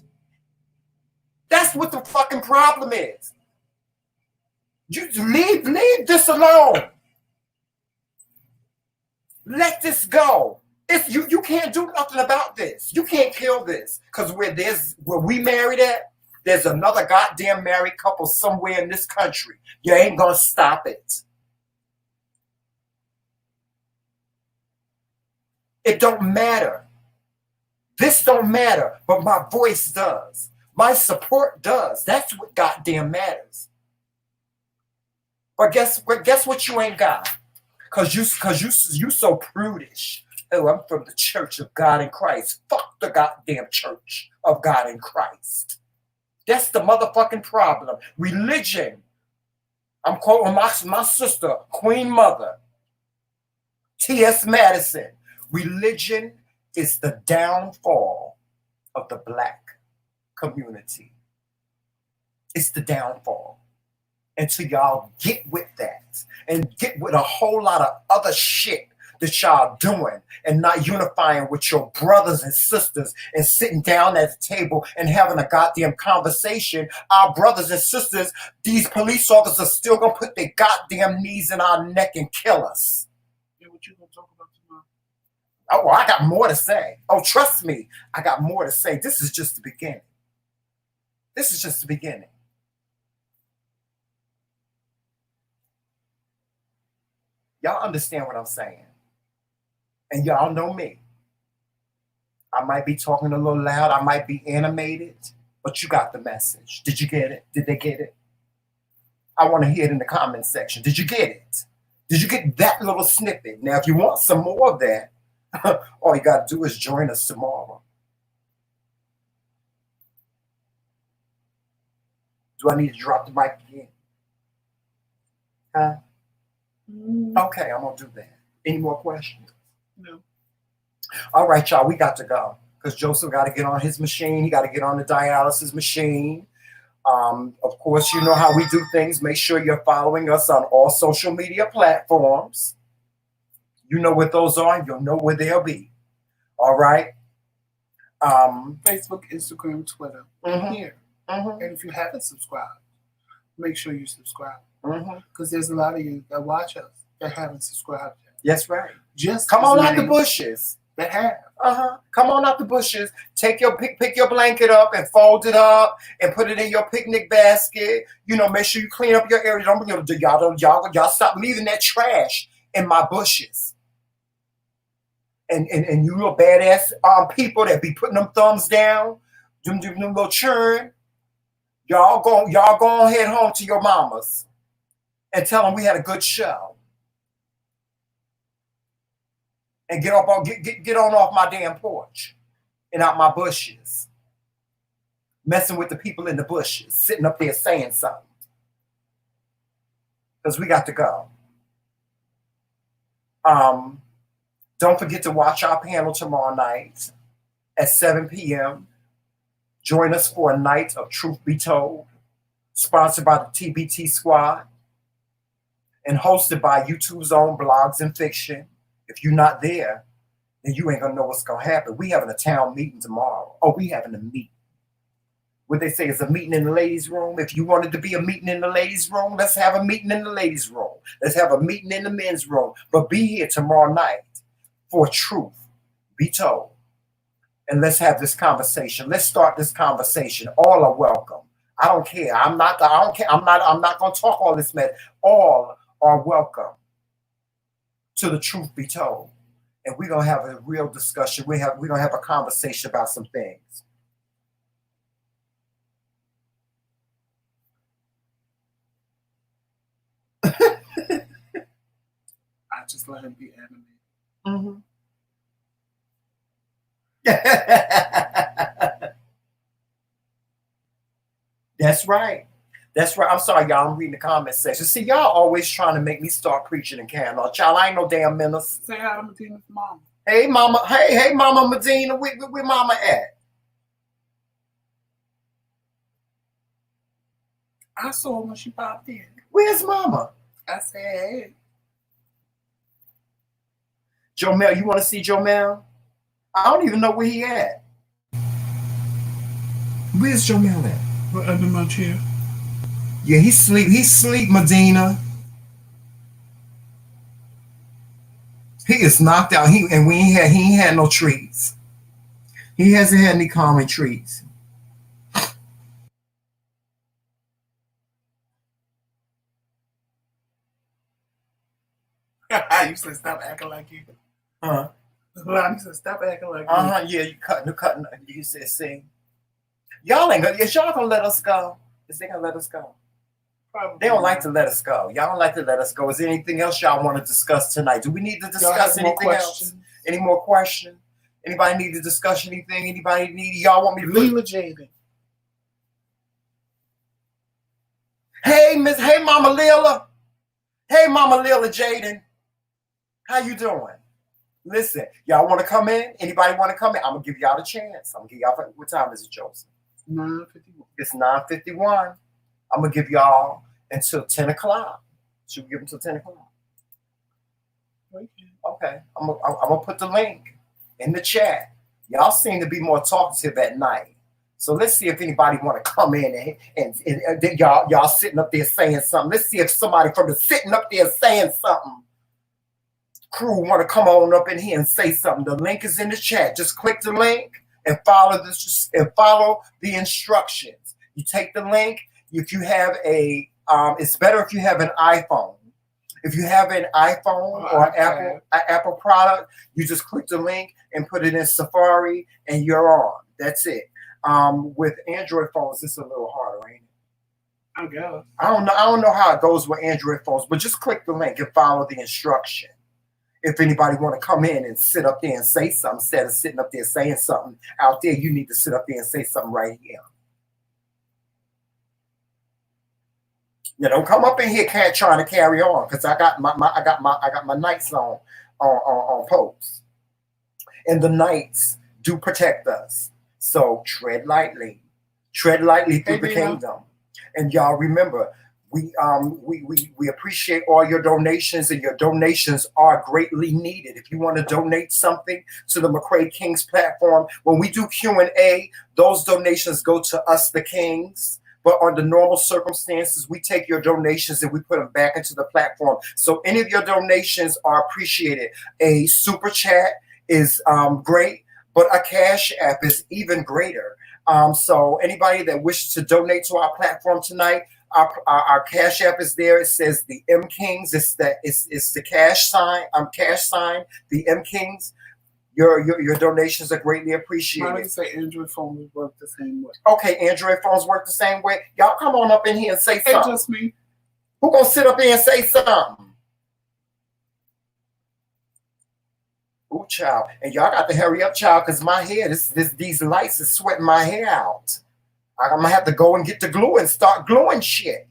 That's what the fucking problem is. You leave this alone. Let this go. If you can't do nothing about this. You can't kill this. Because where we married at, there's another goddamn married couple somewhere in this country. You ain't gonna stop it. It don't matter. This don't matter, but my voice does. My support does. That's what goddamn matters. But guess what you ain't got? Cause you so prudish. Oh, I'm from the Church of God in Christ. Fuck the goddamn Church of God in Christ. That's the motherfucking problem. Religion. I'm quoting my sister, Queen Mother, T.S. Madison. Religion is the downfall of the black community. It's the downfall. Until y'all get with that and get with a whole lot of other shit that y'all doing and not unifying with your brothers and sisters and sitting down at the table and having a goddamn conversation. Our brothers and sisters, these police officers are still gonna put their goddamn knees in our neck and kill us. Yeah, what you gonna talk about tomorrow? Oh, well, I got more to say. Oh, trust me, I got more to say. This is just the beginning. This is just the beginning. Y'all understand what I'm saying? And y'all know me. I might be talking a little loud. I might be animated, but you got the message. Did you get it? Did they get it? I want to hear it in the comment section. Did you get it? Did you get that little snippet? Now, if you want some more of that, all you got to do is join us tomorrow. Do I need to drop the mic again? Huh? Okay, I'm going to do that. Any more questions? No. All right, y'all, we got to go. Because Joseph got to get on his machine. He got to get on the dialysis machine. Of course, you know how we do things. Make sure you're following us on all social media platforms. You know what those are. You'll know where they'll be. All right? Facebook, Instagram, Twitter. Here. And if you haven't subscribed, make sure you subscribe. Because there's a lot of you that watch us that haven't subscribed yet. That's right. Just come on out the bushes. That have. Come on out the bushes. Take your pick your blanket up and fold it up and put it in your picnic basket. You know, make sure you clean up your area. Y'all stop leaving that trash in my bushes. And you little badass people that be putting them thumbs down, them little churn. Y'all go head home to your mamas and tell them we had a good show. And get on off my damn porch and out my bushes. Messing with the people in the bushes, sitting up there saying something. Because we got to go. Don't forget to watch our panel tomorrow night at 7 p.m. Join us for a night of Truth Be Told, sponsored by the TBT Squad and hosted by YouTube's own Blogs and Fiction. If you're not there, then you ain't gonna know what's gonna happen. We having a town meeting tomorrow. Oh, we having a meeting. What they say is a meeting in the ladies' room. If you wanted to be a meeting in the ladies' room, let's have a meeting in the ladies' room. Let's have a meeting in the men's room. But be here tomorrow night for truth be told. And let's have this conversation. Let's start this conversation. All are welcome. I don't care. I don't care. I'm not gonna talk all this mess. All are welcome to the truth be told. And we're gonna have a real discussion. We're gonna have a conversation about some things. I just let him be animated. Mm-hmm. That's right. That's right. I'm sorry, y'all. I'm reading the comment section. See, y'all always trying to make me start preaching and carrying on. Child, I ain't no damn minister. Say hi to Medina's mama. Hey, mama. Hey, Mama Medina. Where Mama at? I saw her when she popped in. Where's Mama? I said, hey. Jomel, you want to see Jomel? I don't even know where he at. Where's Jomel at? Right under my chair. Yeah, he sleep, Medina. He is knocked out. He ain't had no treats. He hasn't had any calming treats. You said stop acting like you. Huh? You said stop acting like you. Yeah, you cutting. You said sing. Y'all ain't gonna. Is y'all gonna let us go? Is they gonna let us go? Probably they don't like to let us go. Y'all don't like to let us go. Is there anything else y'all want to discuss tonight? Do we need to discuss anything else? Any more questions? Anybody need to discuss anything? Anybody need? Y'all want me to? Leela Jaden. Hey, Hey, Mama Lila. Hey, Mama Lila Jaden. How you doing? Listen, y'all want to come in? Anybody want to come in? I'm gonna give y'all the chance. I'm gonna give y'all. What time is it, Joseph? 9:51. It's 9:51. I'm gonna give y'all until 10 o'clock. Should we give them till 10 o'clock? Okay. I'm gonna put the link in the chat. Y'all seem to be more talkative at night. So let's see if anybody want to come in and y'all sitting up there saying something. Let's see if somebody from the sitting up there saying something crew want to come on up in here and say something. The link is in the chat. Just click the link and follow this and follow the instructions. You take the link. If you have it's better if you have an iPhone. If you have an iPhone or Apple product, you just click the link and put it in Safari, and you're on. That's it. With Android phones, it's a little harder, ain't it? I guess. I don't know how it goes with Android phones, but just click the link and follow the instruction. If anybody want to come in and sit up there and say something, instead of sitting up there saying something out there, you need to sit up there and say something right here. You don't come up in here trying to carry on, because I got my nights on post, and the nights do protect us. So tread lightly through the kingdom, and y'all remember. We appreciate all your donations, and your donations are greatly needed. If you want to donate something to the McRae Kingz platform, when we do Q&A, those donations go to us, the Kings. But under normal circumstances, we take your donations and we put them back into the platform. So any of your donations are appreciated. A super chat is great, but a cash app is even greater. So anybody that wishes to donate to our platform tonight, our cash app is there. It says the MKingz. It's the cash sign. The MKingz. Your donations are greatly appreciated. Why do you say Android phones work the same way? Okay, Android phones work the same way. Y'all come on up in here and say something. It's just me. Who gonna sit up here and say something? Ooh, child. And y'all got to hurry up, child, because my hair, these lights is sweating my hair out. I'm gonna have to go and get the glue and start gluing shit.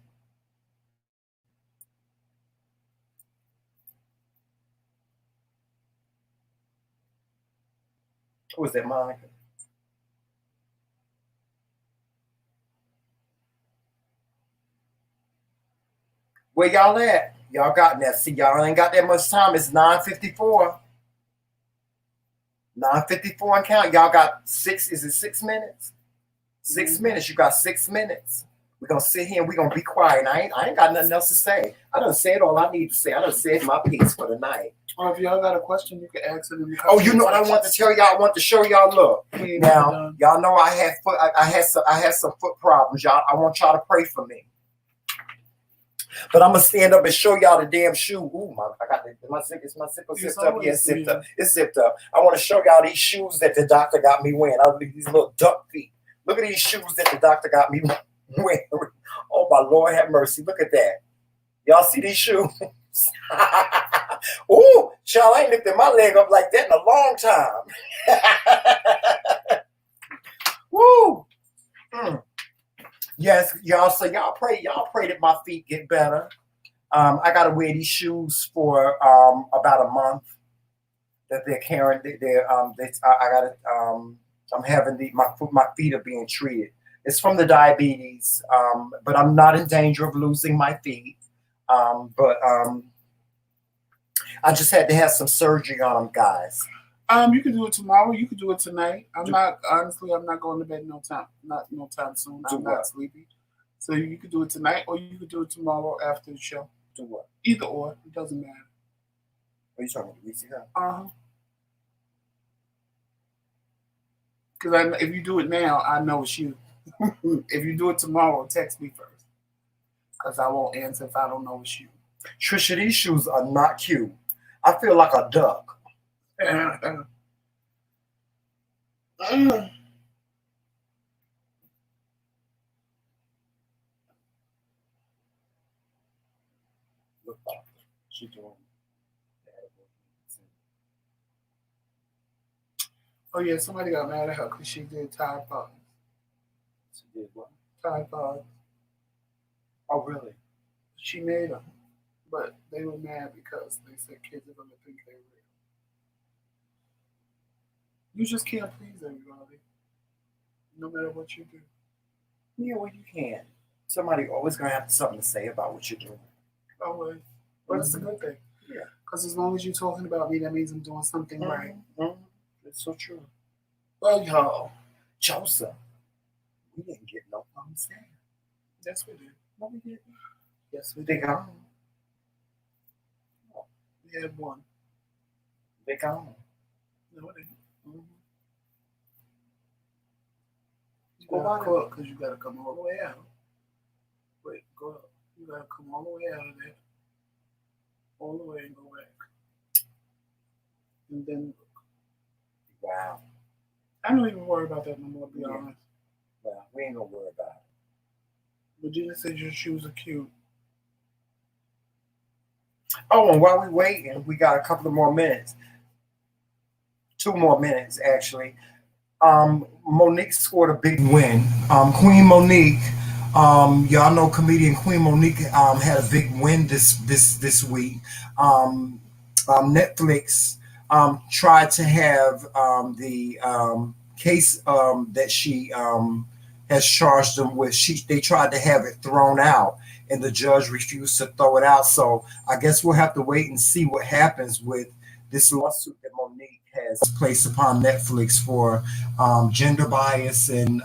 Who is that, Monica? Where y'all at? Y'all got that. See, y'all ain't got that much time. It's 9:54. 9:54 and count. Y'all got 6. Is it 6 minutes? 6 minutes. You got 6 minutes. We're gonna sit here and we're gonna be quiet. I ain't got nothing else to say. I done said all I need to say. I done said my piece for the night. Or if y'all got a question, you can ask it in the Oh, you know what I want to tell y'all? I want to show y'all. Look, now y'all know I had some foot problems. Y'all, I want y'all to pray for me. But I'm gonna stand up and show y'all the damn shoe. Ooh, I got my zipper zipped up. Yeah, zipped up. It's zipped up. I want to show y'all these shoes that the doctor got me wearing. These little duck feet. Look at these shoes that the doctor got me wearing. Oh my Lord, have mercy. Look at that. Y'all see these shoes? Ooh, child, I ain't lifted my leg up like that in a long time. Woo. Yes, y'all. So y'all pray that my feet get better. I gotta wear these shoes for about a month. That they're carrying. I'm having my feet are being treated. It's from the diabetes, but I'm not in danger of losing my feet. But I just had to have some surgery on them, guys. You can do it tomorrow. You can do it tonight. I'm not going to bed no time soon. I'm not sleepy. So you could do it tonight, or you could do it tomorrow after the show. Do what? Either or, it doesn't matter. What are you talking about? Because if you do it now, I know it's you. If you do it tomorrow, text me first, because I won't answer if I don't know it's you. Trisha, these shoes are not cute. I feel like a duck. Look, she doing. Oh yeah, somebody got mad at her because she did Tide Pods. She did what? Tide Pods. Oh really? She made them, but they were mad because they said kids are gonna think they're real. You just can't please everybody, no matter what you do. Yeah, well, you can. Somebody always gonna have something to say about what you're doing. Always, but it's a good thing. Yeah, because as long as you're talking about me, that means I'm doing something right. It's so true. Well, y'all, Joseph, we didn't get no thumbs down. Yes, we did. No, we didn't. Yes, we They did. gone. We had one. They gone. No, it didn't. You Go gotta on. cook because you gotta come all the way out. Wait, go up. You gotta come all the way out of there, all the way and go back, and then look. Wow. I don't even worry about that no more. To be honest. Well, we ain't gonna worry about it. Virginia said your shoes are cute. Oh, and while we waiting, we got a couple of more minutes. 2 more minutes, actually. Monique scored a big win. Queen Monique, y'all know comedian Queen Monique had a big win this week. Netflix tried to have the case that she has charged them with. They tried to have it thrown out, and the judge refused to throw it out. So I guess we'll have to wait and see what happens with this lawsuit that Monique has placed upon Netflix for gender bias and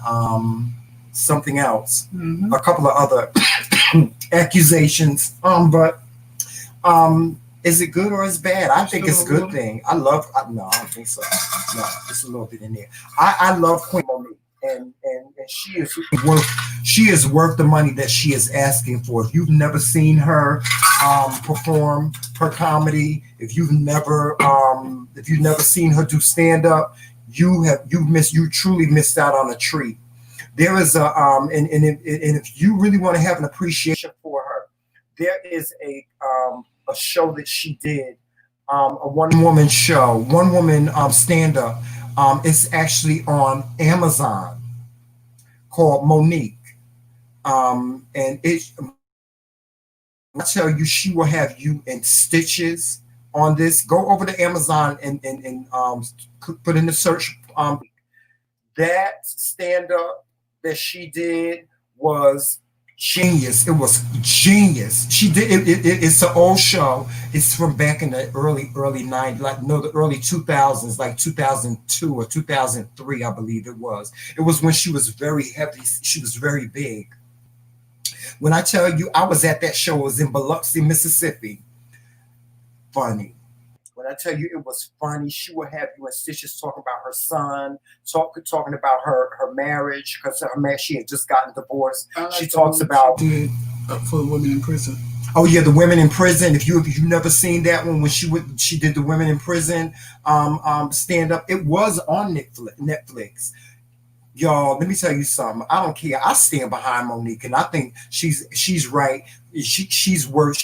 something else, a couple of other accusations. But is it good or is it bad? I think it's a good thing. No, I don't think so. No, just a little bit in there. I love Queen Monique, and she is worth the money that she is asking for. If you've never seen her perform her comedy, if you've never seen her do stand up, you truly missed out on a treat. There is and if you really want to have an appreciation for her, there is a show that she did, a one woman stand up. It's actually on Amazon, called Monique. And I tell you, she will have you in stitches on this. Go over to Amazon and put in the search. That stand up that she did was Genius. It was genius. She did it's an old show. It's from back in the early 90s, like no, the early 2000s, like 2002 or 2003, I believe it was. It was when she was very heavy. She was very big. When I tell you, I was at that show. It was in Biloxi, Mississippi. Funny. When I tell you it was funny, she would have you in stitches talking about her son, talking about her marriage, because she had just gotten divorced. Like she talks about for women in prison. Oh yeah, the women in prison. If you never seen that one, when she did the women in prison stand up, it was on Netflix. Y'all, let me tell you something. I don't care. I stand behind Monique, and I think she's right. She's worth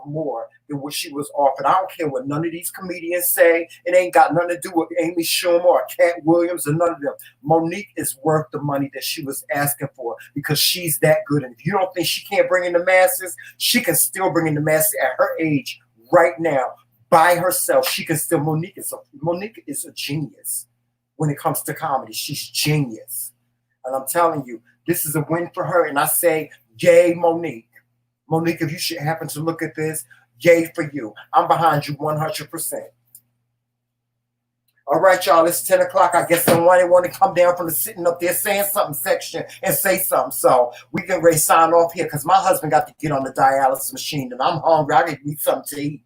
more than what she was offered. I don't care what none of these comedians say. It ain't got nothing to do with Amy Schumer or Cat Williams or none of them. Monique is worth the money that she was asking for because she's that good. And if you don't think she can't bring in the masses, she can still bring in the masses at her age right now by herself. She can still. Monique is a genius. When it comes to comedy, she's genius. And I'm telling you, this is a win for her. And I say, yay, Monique. Monique, if you should happen to look at this, yay for you. I'm behind you 100%. All right, y'all, it's 10 o'clock. I guess someone want to come down from the sitting up there saying something section and say something. So we can ready sign off here because my husband got to get on the dialysis machine and I'm hungry. I need something to eat.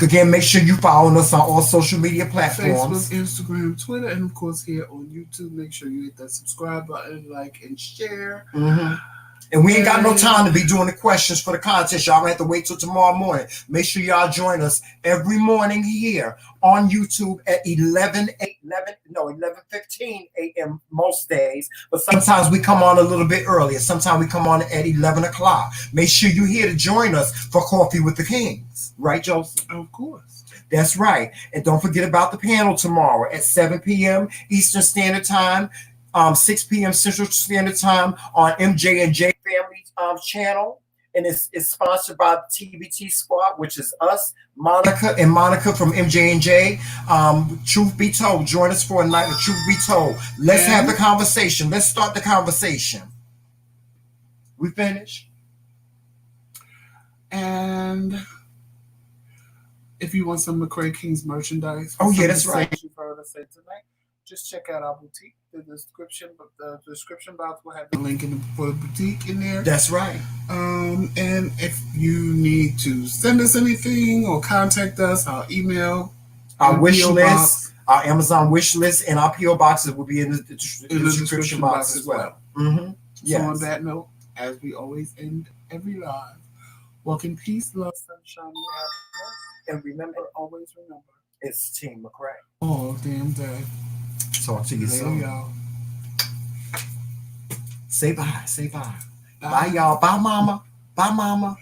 Again, make sure you follow us on all social media platforms. Facebook, Instagram, Twitter, and of course here on YouTube. Make sure you hit that subscribe button, like, and share. Mm-hmm. And we ain't got no time to be doing the questions for the contest. Y'all gonna have to wait till tomorrow morning. Make sure y'all join us every morning here on YouTube at 11:15 a.m. most days. But sometimes we come on a little bit earlier. Sometimes we come on at 11 o'clock. Make sure you're here to join us for Coffee with the Kings. Right, Joseph? Of course. That's right. And don't forget about the panel tomorrow at 7 p.m. Eastern Standard Time. 6 p.m. Central Standard Time on MJ&J Family channel. And it's sponsored by the TBT Squad, which is us, Monica from MJ&J. Truth be told, join us for a night of Truth Be Told. Let's have the conversation. Let's start the conversation. We finished? And if you want some McRae Kingz merchandise, that's right. You've heard us say tonight, just check out our boutique. The description box will have the link for the boutique in there. That's right. And if you need to send us anything or contact us, our email, our wish list, our Amazon wish list, and our PO boxes will be in the description box as well. Mm-hmm. Yes. So on that note, as we always end every live, walk in peace, love, sunshine, and remember, always remember, it's Team McRae. All damn day. Talk to you soon. Y'all. Say bye. Say bye. Bye, y'all. Bye, mama. Bye, mama.